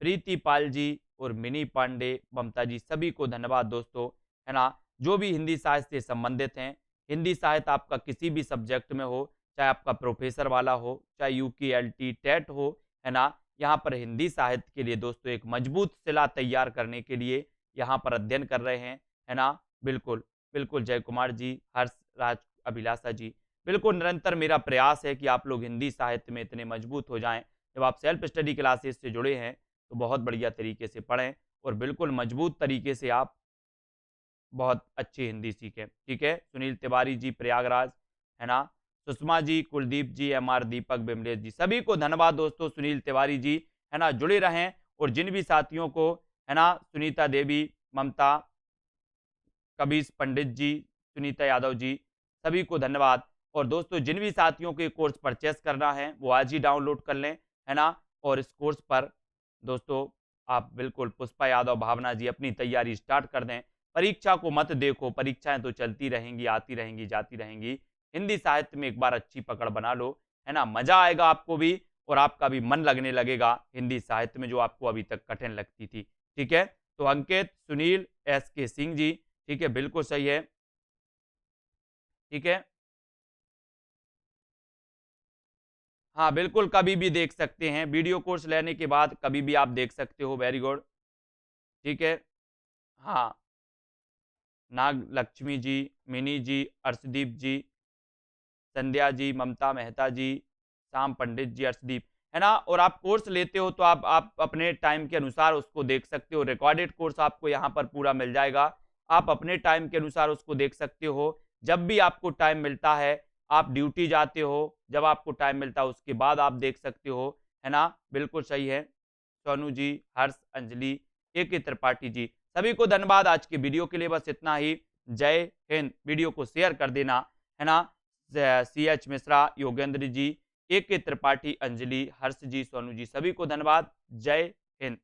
प्रीति पाल जी और मिनी पांडे, ममता जी, सभी को धन्यवाद दोस्तों, है ना। जो भी हिंदी साहित्य से संबंधित हैं, हिंदी साहित्य आपका किसी भी सब्जेक्ट में हो, चाहे आपका प्रोफेसर वाला हो, चाहे यूकेएलटी टेट हो, है ना, यहाँ पर हिंदी साहित्य के लिए दोस्तों एक मजबूत शिला तैयार करने के लिए यहाँ पर अध्ययन कर रहे हैं, है ना। बिल्कुल बिल्कुल, जय कुमार जी, हर्ष राज, अभिलाषा जी, बिल्कुल निरंतर मेरा प्रयास है कि आप लोग हिंदी साहित्य में इतने मजबूत हो जाएं। जब आप सेल्फ स्टडी क्लासेस से जुड़े हैं तो बहुत बढ़िया तरीके से पढ़ें और बिल्कुल मजबूत तरीके से आप बहुत अच्छी हिंदी सीखें, ठीक है। सुनील तिवारी जी, प्रयागराज, है ना। सुषमा जी, कुलदीप जी, एम आर, दीपक, बिमलेश जी, सभी को धन्यवाद दोस्तों। सुनील तिवारी जी, है ना, जुड़े रहें। और जिन भी साथियों को, है ना, सुनीता देवी, ममता, कबीर पंडित जी, सुनीता यादव जी, सभी को धन्यवाद। और दोस्तों जिन भी साथियों को कोर्स परचेस करना है वो आज ही डाउनलोड कर लें, है ना। और इस कोर्स पर दोस्तों आप बिल्कुल, पुष्पा यादव, भावना जी, अपनी तैयारी स्टार्ट कर दें। परीक्षा को मत देखो, परीक्षाएं तो चलती रहेंगी, आती रहेंगी, जाती रहेंगी। हिंदी साहित्य में एक बार अच्छी पकड़ बना लो, है ना, मजा आएगा आपको भी और आपका भी मन लगने लगेगा हिंदी साहित्य में जो आपको अभी तक कठिन लगती थी, ठीक है। तो अंकित, सुनील, एस के सिंह जी, ठीक है, बिल्कुल सही है, ठीक है। हाँ बिल्कुल, कभी भी देख सकते हैं, वीडियो कोर्स लेने के बाद कभी भी आप देख सकते हो, वेरी गुड, ठीक है। हाँ, नाग लक्ष्मी जी, मिनी जी, अर्शदीप जी, संध्या जी, ममता मेहता जी, श्याम पंडित जी, अर्शदीप, है ना। और आप कोर्स लेते हो तो आप अपने टाइम के अनुसार उसको देख सकते हो, रिकॉर्डेड कोर्स आपको यहाँ पर पूरा मिल जाएगा, आप अपने टाइम के अनुसार उसको देख सकते हो। जब भी आपको टाइम मिलता है, आप ड्यूटी जाते हो, जब आपको टाइम मिलता है उसके बाद आप देख सकते हो, है ना, बिल्कुल सही है। सोनू जी, हर्ष, अंजलि, ए के त्रिपाठी जी, सभी को धन्यवाद। आज के वीडियो के लिए बस इतना ही। जय हिंद। वीडियो को शेयर कर देना, है ना। सी एच मिश्रा, योगेंद्र जी, ए के त्रिपाठी, अंजलि, हर्ष जी, सोनू जी, सभी को धन्यवाद। जय हिंद।